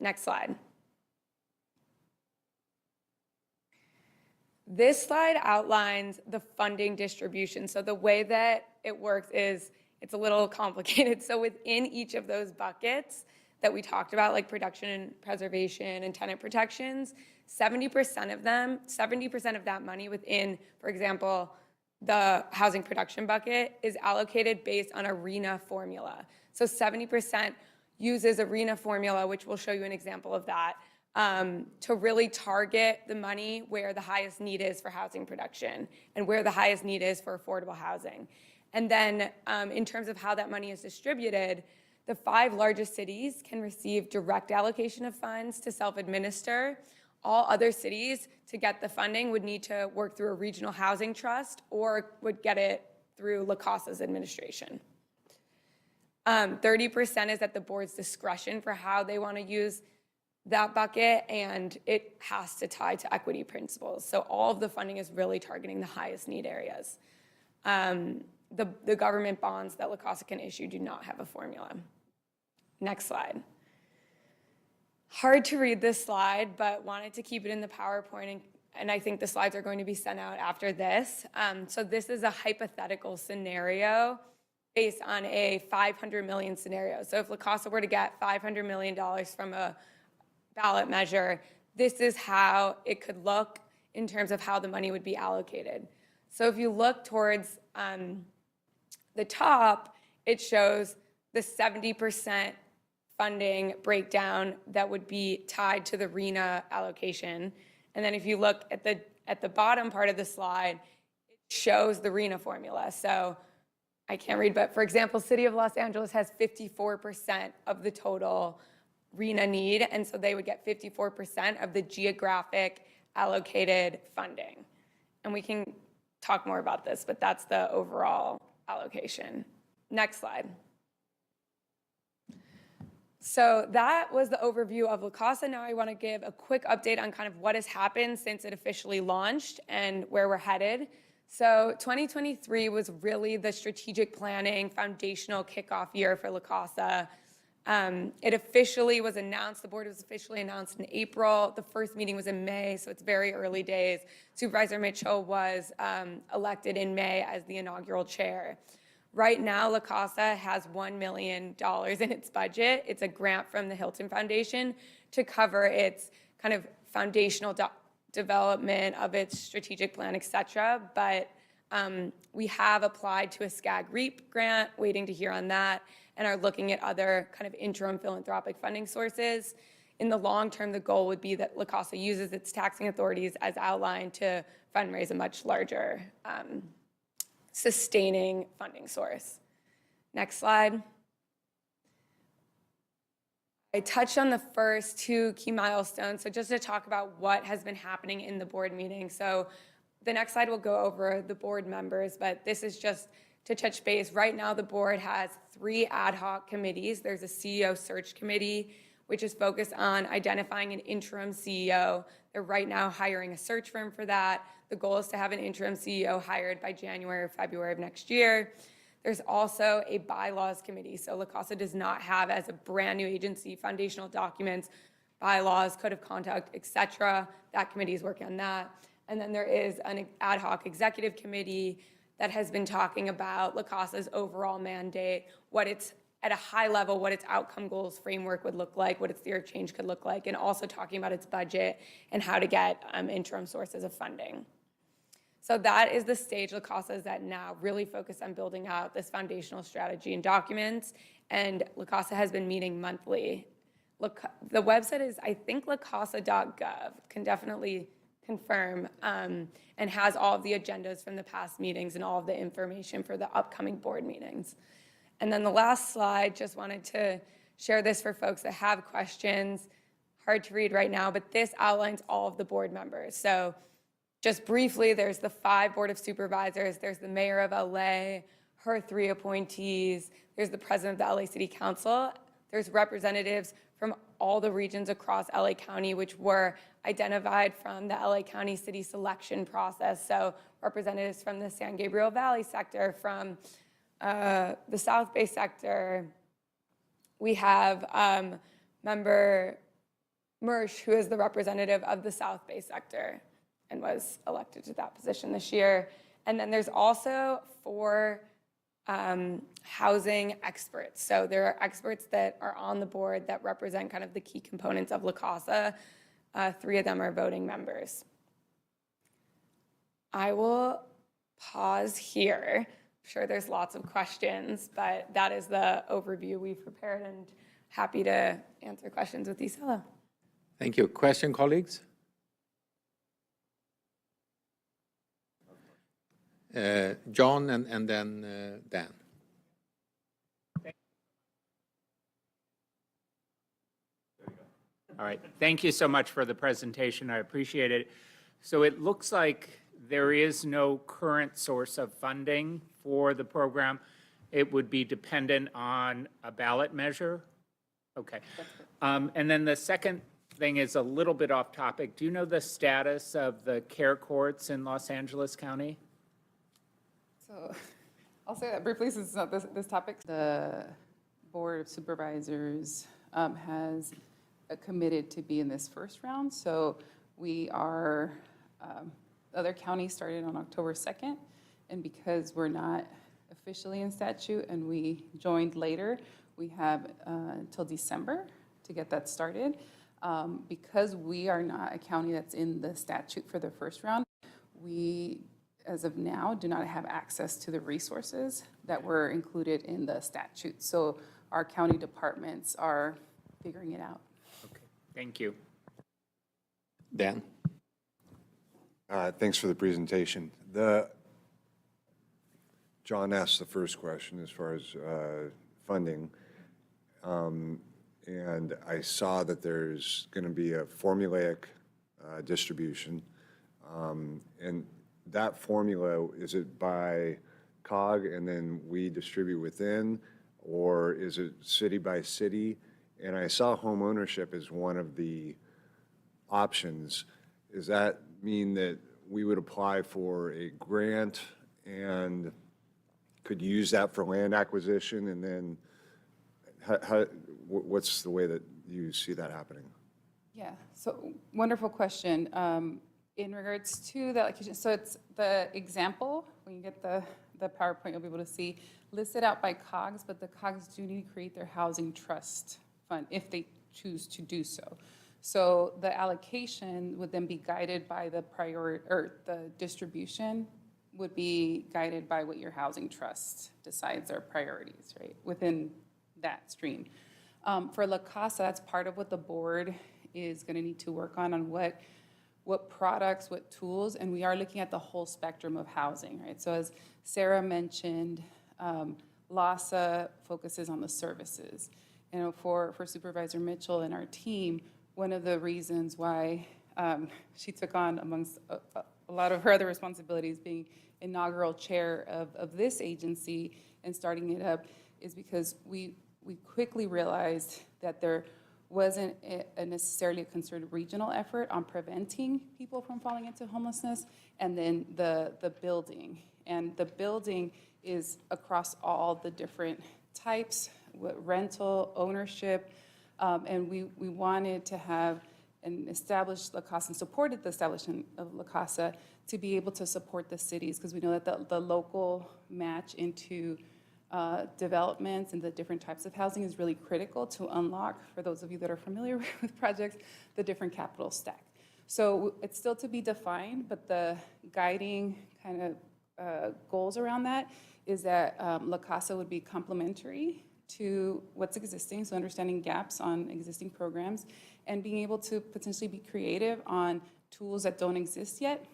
Next slide. This slide outlines the funding distribution. So the way that it works is it's a little complicated. So within each of those buckets that we talked about, like production and preservation and tenant protections, 70% of them, 70% of that money within, for example, the housing production bucket is allocated based on a RHNA formula. So 70% uses a RHNA formula, which we'll show you an example of that, to really target the money where the highest need is for housing production and where the highest need is for affordable housing. And then in terms of how that money is distributed, the 5 largest cities can receive direct allocation of funds to self-administer. All other cities, to get the funding, would need to work through a regional housing trust or would get it through La Casa's administration. 30% is at the board's discretion for how they want to use that bucket, and it has to tie to equity principles. So all of the funding is really targeting the highest need areas. The government bonds that La Casa can issue do not have a formula. Next slide. Hard to read this slide, but wanted to keep it in the PowerPoint, and I think the slides are going to be sent out after this. So this is a hypothetical scenario based on a $500 million scenario. So if La Casa were to get $500 million from a ballot measure, this is how it could look in terms of how the money would be allocated. So if you look towards the top, it shows the 70% funding breakdown that would be tied to the RHNA allocation. And then if you look at the bottom part of the slide, it shows the RHNA formula. So I can't read, but for example, City of Los Angeles has 54% of the total RHNA need, and so they would get 54% of the geographic allocated funding. And we can talk more about this, but that's the overall allocation. Next slide. So that was the overview of La Casa. Now I want to give a quick update on kind of what has happened since it officially launched and where we're headed. So 2023 was really the strategic planning foundational kickoff year for La Casa. It officially was announced, the board was officially announced in April. The first meeting was in May, so it's very early days. Supervisor Mitchell was elected in May as the inaugural chair. Right now, La Casa has $1 million in its budget. It's a grant from the Hilton Foundation to cover its kind of foundational development of its strategic plan, et cetera. But we have applied to a SCAG REAP grant, waiting to hear on that, and are looking at other kind of interim philanthropic funding sources. In the long term, the goal would be that La Casa uses its taxing authorities as outlined to fundraise a much larger sustaining funding source. Next slide. I touched on the first 2 key milestones, so just to talk about what has been happening in the board meeting. So the next slide will go over the board members, but this is just to touch base. Right now, the board has 3 ad hoc committees. There's a CEO search committee, which is focused on identifying an interim CEO. They're right now hiring a search firm for that. The goal is to have an interim CEO hired by January or February of next year. There's also a bylaws committee. So La Casa does not have, as a brand new agency, foundational documents, bylaws, code of conduct, et cetera. That committee is working on that. And then there is an ad hoc executive committee that has been talking about La Casa's overall mandate, what its, at a high level, what its outcome goals framework would look like, what its theory of change could look like, and also talking about its budget and how to get interim sources of funding. So that is the stage La Casa is at now, really focused on building out this foundational strategy and documents, and La Casa has been meeting monthly. The website is, I think, lacasa.gov, can definitely confirm, and has all of the agendas from the past meetings and all of the information for the upcoming board meetings. And then the last slide, just wanted to share this for folks that have questions. Hard to read right now, but this outlines all of the board members. So just briefly, there's the 5 Board of Supervisors, there's the Mayor of LA, her 3 appointees, there's the President of the LA City Council, there's representatives from all the regions across LA County, which were identified from the LA County City selection process. So representatives from the San Gabriel Valley sector, from the South Bay sector. We have member Mersch, who is the representative of the South Bay sector and was elected to that position this year. And then there's also 4 housing experts. So there are experts that are on the board that represent kind of the key components of La Casa. 3 of them are voting members. I will pause here. I'm sure there's lots of questions, but that is the overview we've prepared, and happy to answer questions with Isela. Thank you. Question, colleagues? John and then Dan. All right. Thank you so much for the presentation. I appreciate it. So it looks like there is no current source of funding for the program. It would be dependent on a ballot measure? Okay. And then the second thing is a little bit off topic. Do you know the status of the care courts in Los Angeles County? So I'll say that briefly since it's not this topic. The Board of Supervisors has committed to be in this first round. So we are, other counties started on October 2nd. And because we're not officially in statute and we joined later, we have until December to get that started. Because we are not a county that's in the statute for the first round, we, as of now, do not have access to the resources that were included in the statute. So our county departments are figuring it out. Okay, thank you. Dan? Thanks for the presentation. John asked the first question as far as funding. And I saw that there's going to be a formulaic distribution. And that formula, is it by COG and then we distribute within, or is it city by city? And I saw home ownership as one of the options. Does that mean that we would apply for a grant and could use that for land acquisition? And then what's the way that you see that happening? Yeah, so wonderful question. In regards to that allocation, so it's the example, when you get the PowerPoint, you'll be able to see listed out by COGS, but the COGS do need to create their housing trust fund if they choose to do so. So the allocation would then be guided by the the distribution would be guided by what your housing trust decides are priorities, right, within that stream. For La Casa, that's part of what the board is going to need to work on what products, what tools, and we are looking at the whole spectrum of housing, right? So as Sarah mentioned, LASA focuses on the services. You know, for Supervisor Mitchell and our team, one of the reasons why she took on, amongst a lot of her other responsibilities, being inaugural chair of this agency and starting it up, is because we quickly realized that there wasn't necessarily a concerted regional effort on preventing people from falling into homelessness, and then the building. And the building is across all the different types, rental, ownership, and we wanted to have an established La Casa and supported the establishment of La Casa to be able to support the cities, because we know that the local match into developments and the different types of housing is really critical to unlock, for those of you that are familiar with projects, the different capital stack. So it's still to be defined, but the guiding kind of goals around that is that La Casa would be complementary to what's existing, so understanding gaps on existing programs and being able to potentially be creative on tools that don't exist yet.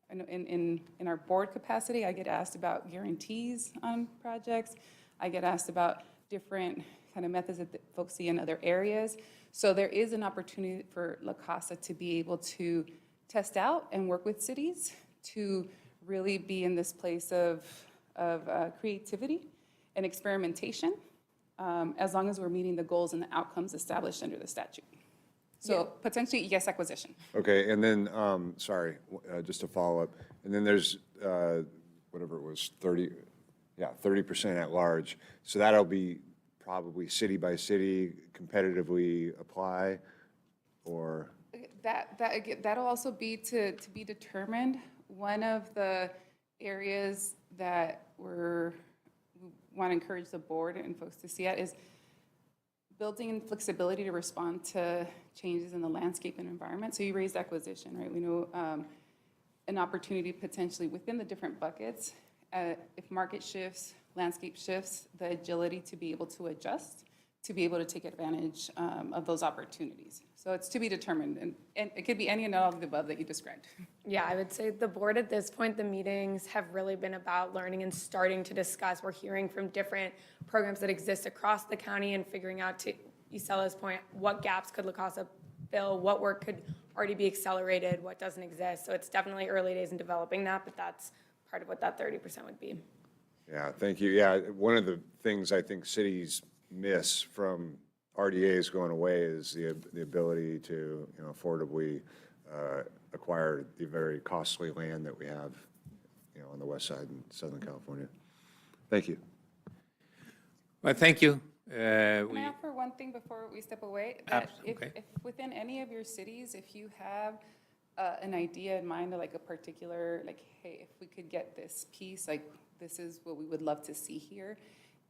In our board capacity, I get asked about guarantees on projects. I get asked about different kind of methods that folks see in other areas. So there is an opportunity for La Casa to be able to test out and work with cities to really be in this place of creativity and experimentation, as long as we're meeting the goals and the outcomes established under the statute. So potentially, yes, acquisition. Okay, and then, sorry, just to follow up, and then there's, whatever it was, 30% at large. So that'll be probably city by city, competitively apply, or? That'll also be to be determined. One of the areas that we're want to encourage the board and folks to see it is building in flexibility to respond to changes in the landscape and environment. So you raised acquisition, right? We know an opportunity potentially within the different buckets. If market shifts, landscape shifts, the agility to be able to adjust, to be able to take advantage of those opportunities. So it's to be determined, and it could be any and all of the above that you described. Yeah, I would say the board at this point, the meetings have really been about learning and starting to discuss. We're hearing from different programs that exist across the county and figuring out, to Isela's point, what gaps could La Casa fill, what work could already be accelerated, what doesn't exist. So it's definitely early days in developing that, but that's part of what that 30% would be. Yeah, thank you. Yeah, one of the things I think cities miss from RDAs going away is the ability to, affordably acquire the very costly land that we have, on the west side in Southern California. Thank you. Well, thank you. Can I offer one thing before we step away? That if within any of your cities, if you have an idea in mind, like a particular, like, hey, if we could get this piece, like, this is what we would love to see here,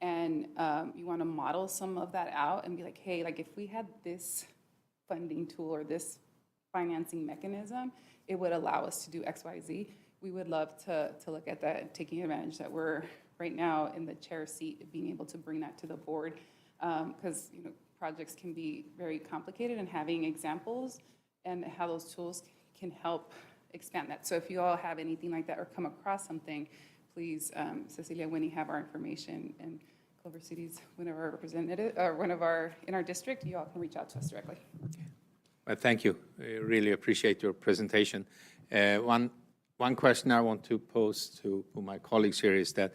and you want to model some of that out and be like, hey, like, if we had this funding tool or this financing mechanism, it would allow us to do X, Y, Z. We would love to look at that, taking advantage that we're right now in the chair seat, being able to bring that to the board, because projects can be very complicated, and having examples and how those tools can help expand that. So if you all have anything like that or come across something, please, Cecilia, Winnie, have our information, and Culver City's one of our representatives, or in our district, you all can reach out to us directly. Well, thank you. I really appreciate your presentation. One question I want to pose to my colleagues here is that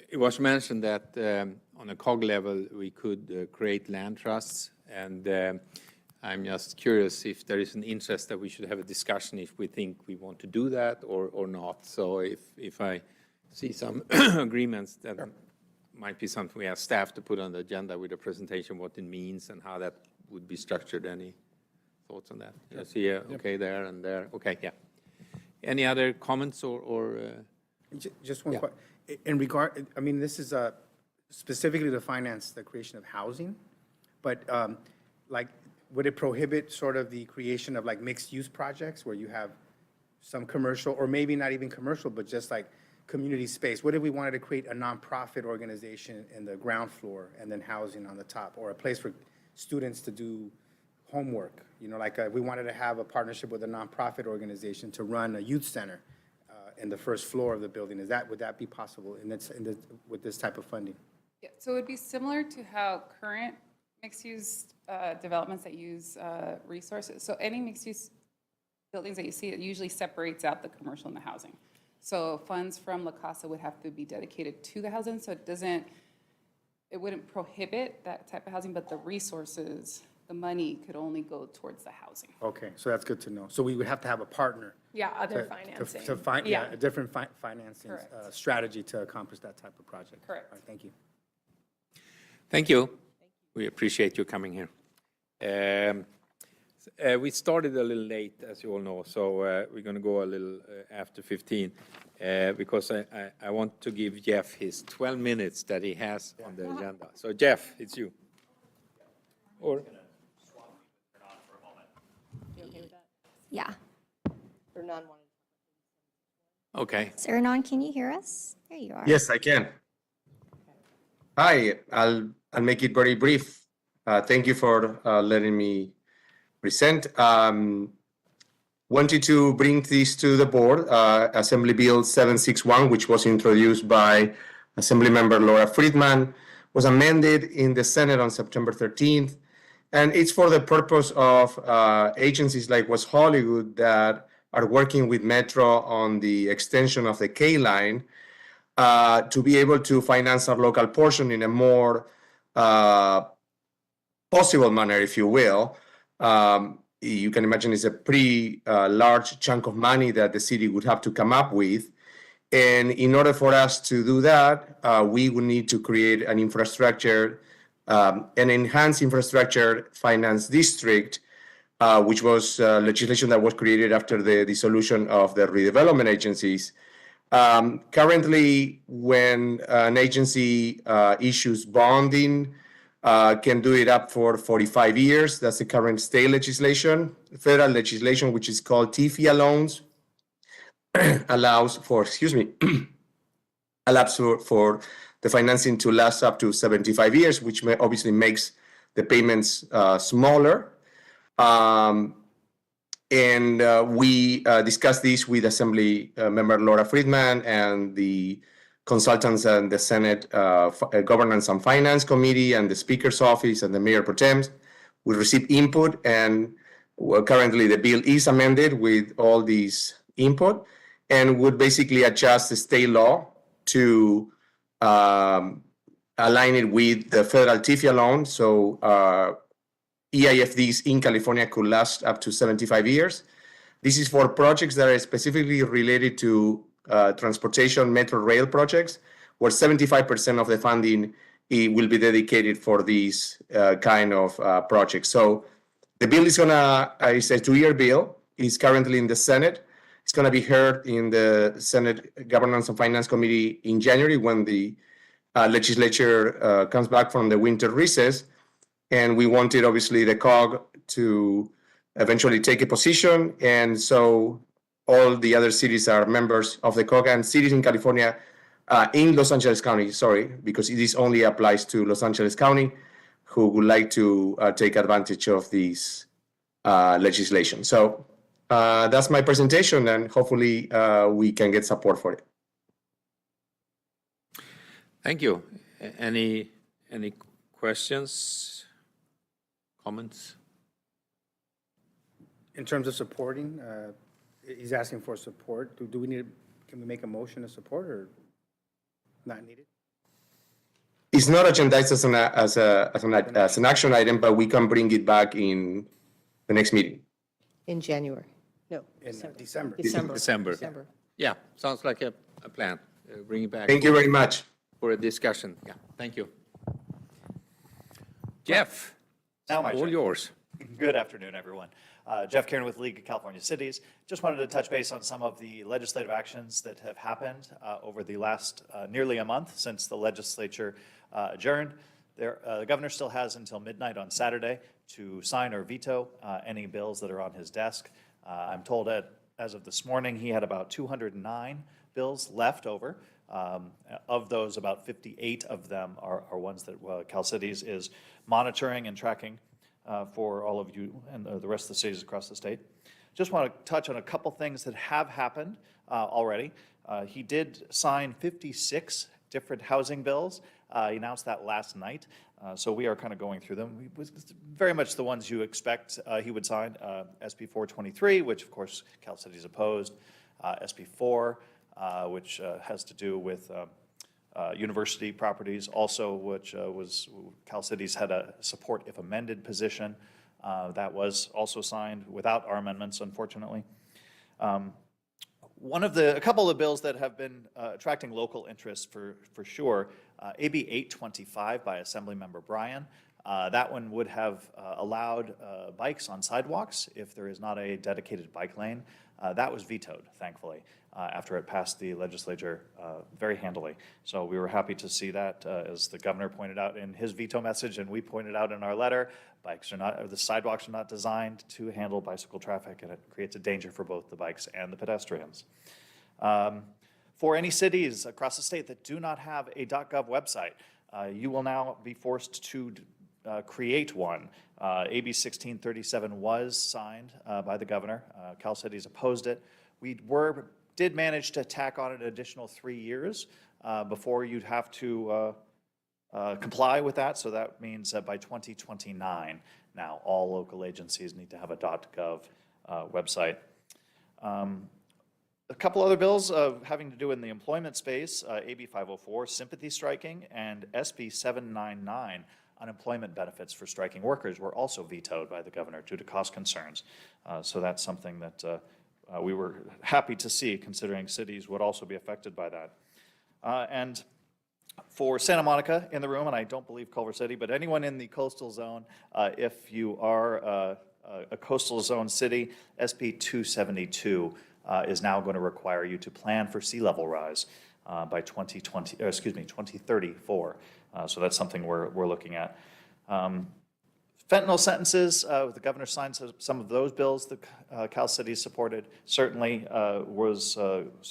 it was mentioned that on a COG level, we could create land trusts, and I'm just curious if there is an interest that we should have a discussion if we think we want to do that or not. So if I see some agreements, that might be something we have staff to put on the agenda with a presentation, what it means and how that would be structured. Any thoughts on that? I see, okay, there and there. Okay, yeah. Any other comments or? Just one question. In regard, I mean, this is specifically to finance the creation of housing, but like, would it prohibit sort of the creation of like mixed-use projects where you have some commercial, or maybe not even commercial, but just like community space? What if we wanted to create a nonprofit organization in the ground floor and then housing on the top, or a place for students to do homework? Like we wanted to have a partnership with a nonprofit organization to run a youth center in the first floor of the building. Would that be possible with this type of funding? Yeah, so it would be similar to how current mixed-use developments that use resources. So any mixed-use buildings that you see, it usually separates out the commercial and the housing. So funds from La Casa would have to be dedicated to the housing, so it wouldn't prohibit that type of housing, but the resources, the money could only go towards the housing. Okay, so that's good to know. So we would have to have a partner. Yeah, other financing. To find, a different financing strategy to accomplish that type of project. Correct. All right, thank you. Thank you. We appreciate you coming here. We started a little late, as you all know, so we're going to go a little after 15 because I want to give Jeff his 12 minutes that he has on the agenda. So Jeff, it's you. Or Yeah. okay. Sir Renan, can you hear us? There you are. Yes, I can. Hi, I'll make it very brief. Thank you for letting me present. Wanted to bring this to the board, Assembly Bill 761, which was introduced by Assemblymember Laura Friedman, was amended in the Senate on September 13th. And it's for the purpose of agencies like West Hollywood that are working with Metro on the extension of the K line to be able to finance our local portion in a more possible manner, if you will. You can imagine it's a pretty large chunk of money that the city would have to come up with. And in order for us to do that, we would need to create an infrastructure, an enhanced infrastructure finance district, which was legislation that was created after the dissolution of the redevelopment agencies, Currently, when an agency issues bonding, can do it up for 45 years. That's the current state legislation. Federal legislation, which is called TIFIA loans, allows for, allows for the financing to last up to 75 years, which obviously makes the payments smaller. And we discussed this with Assembly Member Laura Friedman and the consultants and the Senate Governance and Finance Committee and the Speaker's Office and the Mayor Pro Tem. We received input, and currently the bill is amended with all these input and would basically adjust the state law to align it with the federal TIFIA loan. So EIFDs in California could last up to 75 years. This is for projects that are specifically related to transportation metro rail projects, where 75% of the funding will be dedicated for these kind of projects. So the bill is it's a 2-year bill. It's currently in the Senate. It's going to be heard in the Senate Governance and Finance Committee in January when the legislature comes back from the winter recess. And we wanted, obviously, the COG to eventually take a position. And so all the other cities are members of the COG, and cities in California, in Los Angeles County, because this only applies to Los Angeles County, who would like to take advantage of this legislation. So that's my presentation, and hopefully we can get support for it. Thank you. Any questions? Comments? In terms of supporting, he's asking for support. Do we need, can we make a motion to support or not needed? It's not agendized as an action item, but we can bring it back in the next meeting. In January? No. In December. December. Yeah, sounds like a plan. Bring it back. Thank you very much. For a discussion. Yeah, thank you. Jeff, all yours. Good afternoon, everyone. Jeff Karen with League of California Cities. Just wanted to touch base on some of the legislative actions that have happened over the last nearly a month since the legislature adjourned. The governor still has until midnight on Saturday to sign or veto any bills that are on his desk. I'm told that as of this morning, he had about 209 bills left over. Of those, about 58 of them are ones that Cal Cities is monitoring and tracking for all of you and the rest of the cities across the state. Just want to touch on a couple things that have happened already. He did sign 56 different housing bills. He announced that last night. So we are kind of going through them. Very much the ones you expect he would sign. SB 423, which of course Cal Cities opposed. SB 4, which has to do with university properties, also which was Cal Cities had a support if amended position. That was also signed without our amendments, unfortunately. A couple of bills that have been attracting local interest for sure, AB 825 by Assemblymember Bryan. That one would have allowed bikes on sidewalks if there is not a dedicated bike lane. That was vetoed, thankfully, after it passed the legislature very handily. So we were happy to see that, as the governor pointed out in his veto message, and we pointed out in our letter, the sidewalks are not designed to handle bicycle traffic, and it creates a danger for both the bikes and the pedestrians. For any cities across the state that do not have a .gov website, you will now be forced to create one. AB 1637 was signed by the governor. Cal Cities opposed it. We did manage to tack on an additional 3 years before you'd have to comply with that. So that means that by 2029, now all local agencies need to have a .gov website. A couple other bills having to do in the employment space, AB 504, sympathy striking, and SB 799, unemployment benefits for striking workers, were also vetoed by the governor due to cost concerns. So that's something that we were happy to see, considering cities would also be affected by that. And for Santa Monica in the room, and I don't believe Culver City, but anyone in the coastal zone, if you are a coastal zone city, SB 272 is now going to require you to plan for sea level rise by 2034. So that's something we're looking at. Fentanyl sentences, the governor signed some of those bills that Cal City supported, certainly was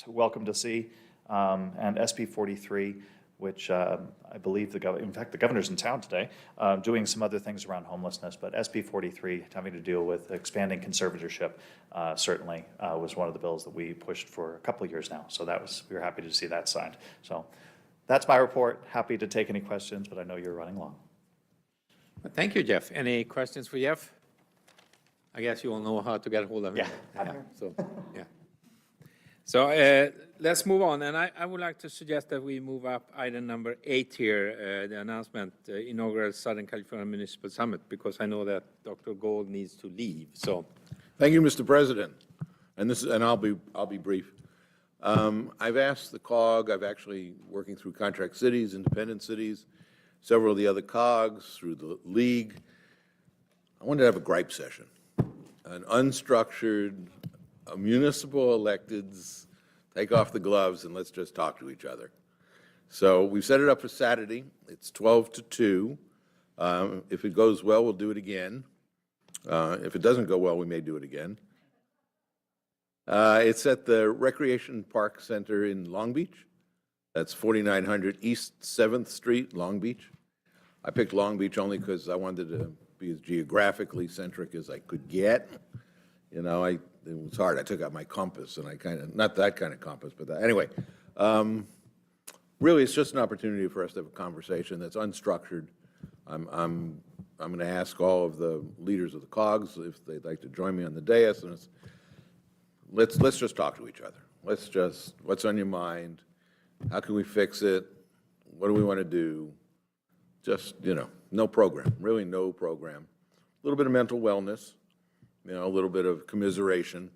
welcome to see. And SB 43, which I believe in fact, the governor's in town today, doing some other things around homelessness, but SB 43 having to deal with expanding conservatorship certainly was one of the bills that we pushed for a couple of years now. So we were happy to see that signed. So that's my report. Happy to take any questions, but I know you're running long. Thank you, Jeff. Any questions for Jeff? I guess you all know how to get a hold of him. So let's move on. And I would like to suggest that we move up item number 8 here, the announcement, inaugural Southern California Municipal Summit, because I know that Dr. Gold needs to leave. So, Thank you, Mr. President. And I'll be brief. I've asked the COG, I've actually working through contract cities, independent cities, several of the other COGs, through the league. I wanted to have a gripe session, an unstructured, municipal electeds, take off the gloves and let's just talk to each other. So we've set it up for Saturday. It's 12 to 2. If it goes well, we'll do it again. If it doesn't go well, we may do it again. It's at the Recreation Park Center in Long Beach. That's 4900 East 7th Street, Long Beach. I picked Long Beach only because I wanted to be as geographically centric as I could get. You know, it was hard. I took out my compass, and I not that kind of compass, but that. Anyway, really, it's just an opportunity for us to have a conversation that's unstructured. I'm going to ask all of the leaders of the COGs if they'd like to join me on the dais, and let's just talk to each other. What's on your mind? How can we fix it? What do we want to do? Just, no program, really no program. A little bit of mental wellness, a little bit of commiseration,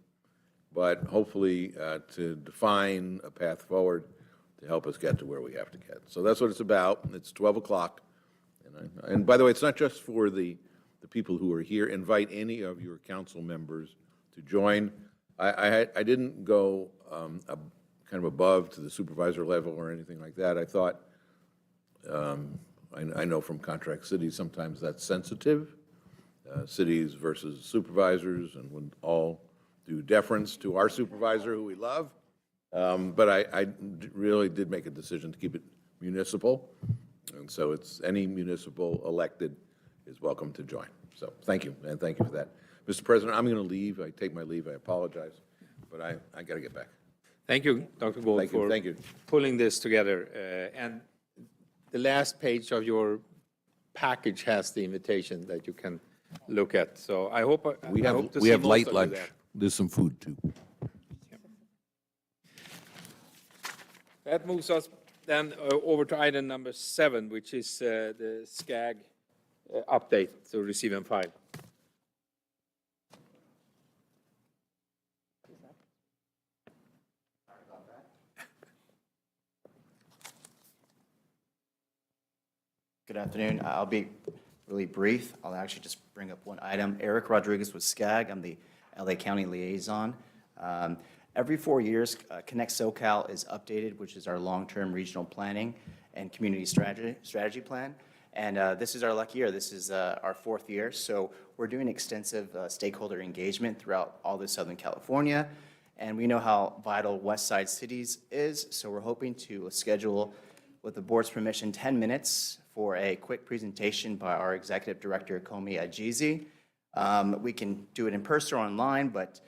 but hopefully to define a path forward to help us get to where we have to get. So that's what it's about. It's 12 o'clock. And by the way, it's not just for the people who are here. Invite any of your council members to join. I didn't go kind of above to the supervisor level or anything like that. I thought, I know from contract cities, sometimes that's sensitive, cities versus supervisors, and would all do deference to our supervisor, who we love. But I really did make a decision to keep it municipal. And so it's any municipal elected is welcome to join. So thank you, and thank you for that. Mr. President, I'm going to leave. I take my leave. I apologize, but I got to get back. thank you, Dr. Gold, for pulling this together. And the last page of your package has the invitation that you can look at. So I hope We I have hope to we see have most light of you lunch. there. There's some food too. That moves us then over to item number 7, which is the SCAG update, so receive and file. Good afternoon. I'll be really brief. I'll actually just bring up one item. Eric Rodriguez with SCAG. I'm the LA County liaison. Every 4 years, Connect SoCal is updated, which is our long-term regional planning and community strategy plan. And this is our lucky year. This is our 4th year. So we're doing extensive stakeholder engagement throughout all of Southern California. And we know how vital West Side Cities is. So we're hoping to schedule, with the board's permission, 10 minutes for a quick presentation by our executive director, Komi Ajizi. We can do it in person or online, but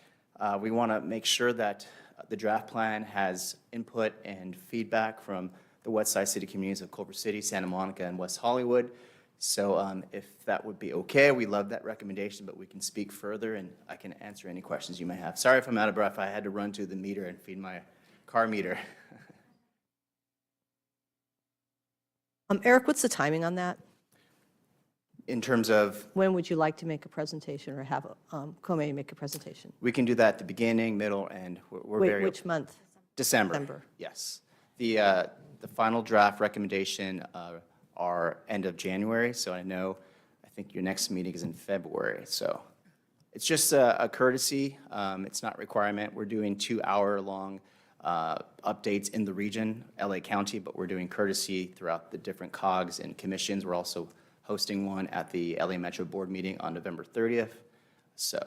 we want to make sure that the draft plan has input and feedback from the West Side City communities of Culver City, Santa Monica, and West Hollywood. So if that would be okay, we love that recommendation, but we can speak further and I can answer any questions you may have. Sorry if I'm out of breath. I had to run to the meter and feed my car meter. Eric, what's the timing on that? In terms of, When would you like to make a presentation or have Komi make a presentation? we can do that at the beginning, middle, and we're Wait, very. which month? December. Yes. The final draft recommendation are end of January, so I think your next meeting is in February. So It's just a courtesy. It's not a requirement. We're doing 2-hour-long updates in the region, LA County, but we're doing courtesy throughout the different COGs and commissions. We're also hosting one at the LA Metro Board meeting on November 30th. So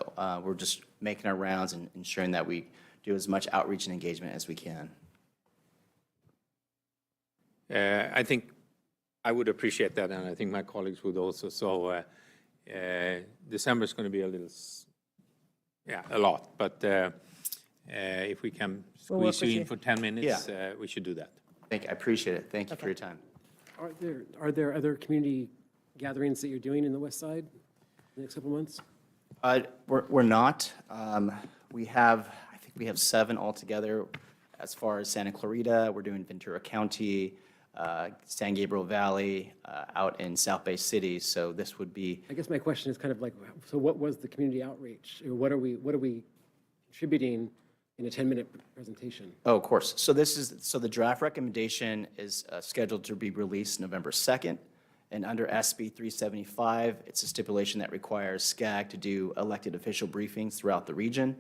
we're just making our rounds and ensuring that we do as much outreach and engagement as we can. I think I would appreciate that, and I think my colleagues would also. So December is going to be a little, a lot. But if we can squeeze you in for 10 minutes, we should do that. Thank you. I appreciate it. Thank you for your time. Are there other community gatherings that you're doing in the West Side in the next couple months? We're not. We have, I think we have 7 altogether. As far as Santa Clarita, we're doing Ventura County, San Gabriel Valley, out in South Bay City. So this would be. I guess my question is kind of like, so what was the community outreach? Or what are we contributing in a 10-minute presentation? Oh, of course. So the draft recommendation is scheduled to be released November 2nd. And under SB 375, it's a stipulation that requires SCAG to do elected official briefings throughout the region.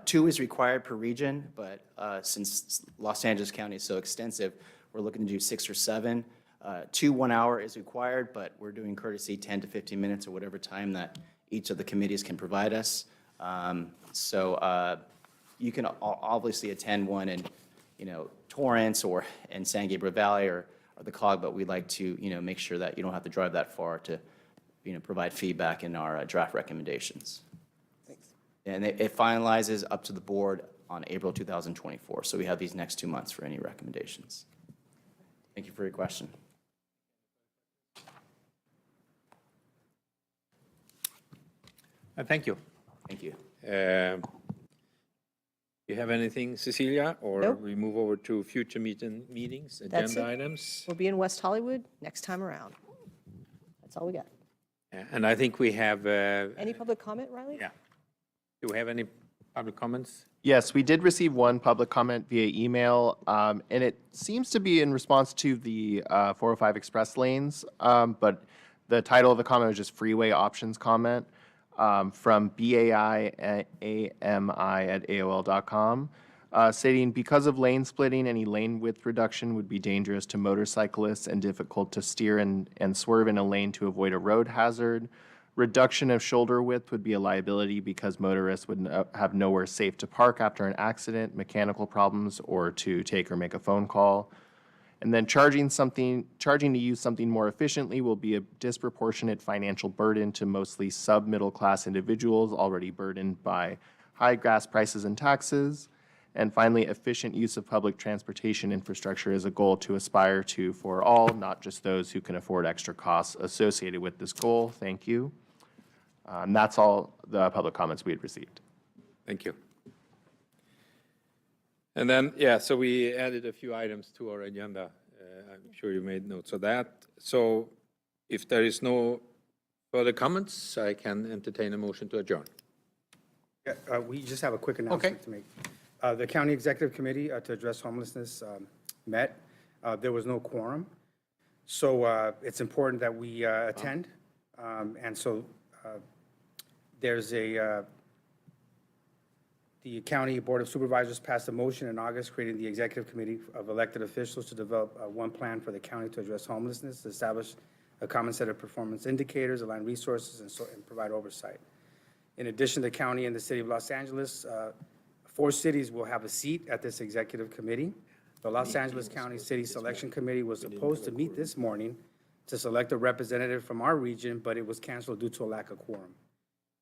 2 is required per region, but since Los Angeles County is so extensive, we're looking to do 6 or 7. 2 1 hour is required, but we're doing courtesy 10 to 15 minutes or whatever time that each of the committees can provide us. So you can obviously attend one in, Torrance or in San Gabriel Valley or the COG, but we'd like to, make sure that you don't have to drive that far to, provide feedback in our draft recommendations. Thanks. And it finalizes up to the board on April 2024. So we have these next 2 months for any recommendations. Thank you for your question. Thank you. Thank you. You have anything, Cecilia, or Nope. we move over to future meetings, That's agenda it. items? We'll be in West Hollywood next time around. That's all we got. And I think we have. Any public comment, Riley? Yeah. Do we have any public comments? Yes, we did receive one public comment via email, and it seems to be in response to the 405 express lanes, but the title of the comment was just freeway options comment from BAIAMI@AOL.com, stating, because of lane splitting, any lane width reduction would be dangerous to motorcyclists and difficult to steer and swerve in a lane to avoid a road hazard. Reduction of shoulder width would be a liability because motorists would have nowhere safe to park after an accident, mechanical problems, or to take or make a phone call. And then charging to use something more efficiently will be a disproportionate financial burden to mostly sub-middle class individuals already burdened by high gas prices and taxes. And finally, efficient use of public transportation infrastructure is a goal to aspire to for all, not just those who can afford extra costs associated with this goal. Thank you. And that's all the public comments we had received. Thank you. And then, so we added a few items to our agenda. I'm sure you made notes of that. So if there is no further comments, I can entertain a motion to adjourn. Yeah, we just have a quick announcement to make. The County Executive Committee to address homelessness met. There was no quorum. So it's important that we attend. And so there's the County Board of Supervisors passed a motion in August creating the Executive Committee of elected officials to develop one plan for the county to address homelessness, to establish a common set of performance indicators, align resources, and provide oversight. In addition, the county and the city of Los Angeles, 4 cities will have a seat at this executive committee. The Los Angeles County City Selection Committee was supposed to meet this morning to select a representative from our region, but it was canceled due to a lack of quorum.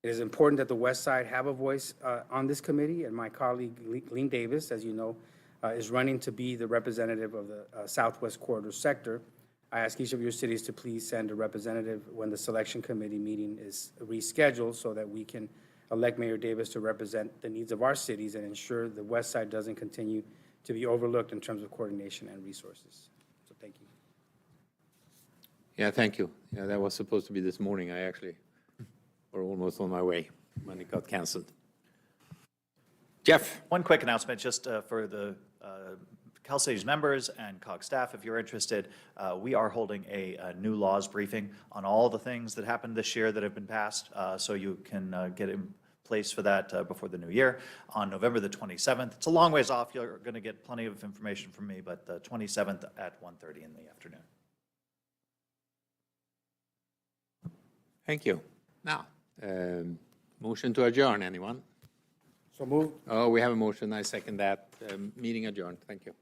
It is important that the West Side have a voice on this committee, and my colleague, Lean Davis, as you know, is running to be the representative of the Southwest Corridor sector. I ask each of your cities to please send a representative when the selection committee meeting is rescheduled so that we can elect Mayor Davis to represent the needs of our cities and ensure the West Side doesn't continue to be overlooked in terms of coordination and resources. So thank you. Yeah, thank you. Yeah, that was supposed to be this morning. I actually were almost on my way when it got canceled. Jeff? One quick announcement just for the CalSage members and COG staff, if you're interested. We are holding a new laws briefing on all the things that happened this year that have been passed, so you can get place for that before the new year on November the 27th. It's a long ways off. You're going to get plenty of information from me, but the 27th at 1:30 in the afternoon. Thank you. Now, motion to adjourn, anyone? So moved. Oh, we have a motion. I second that. Meeting adjourned. Thank you.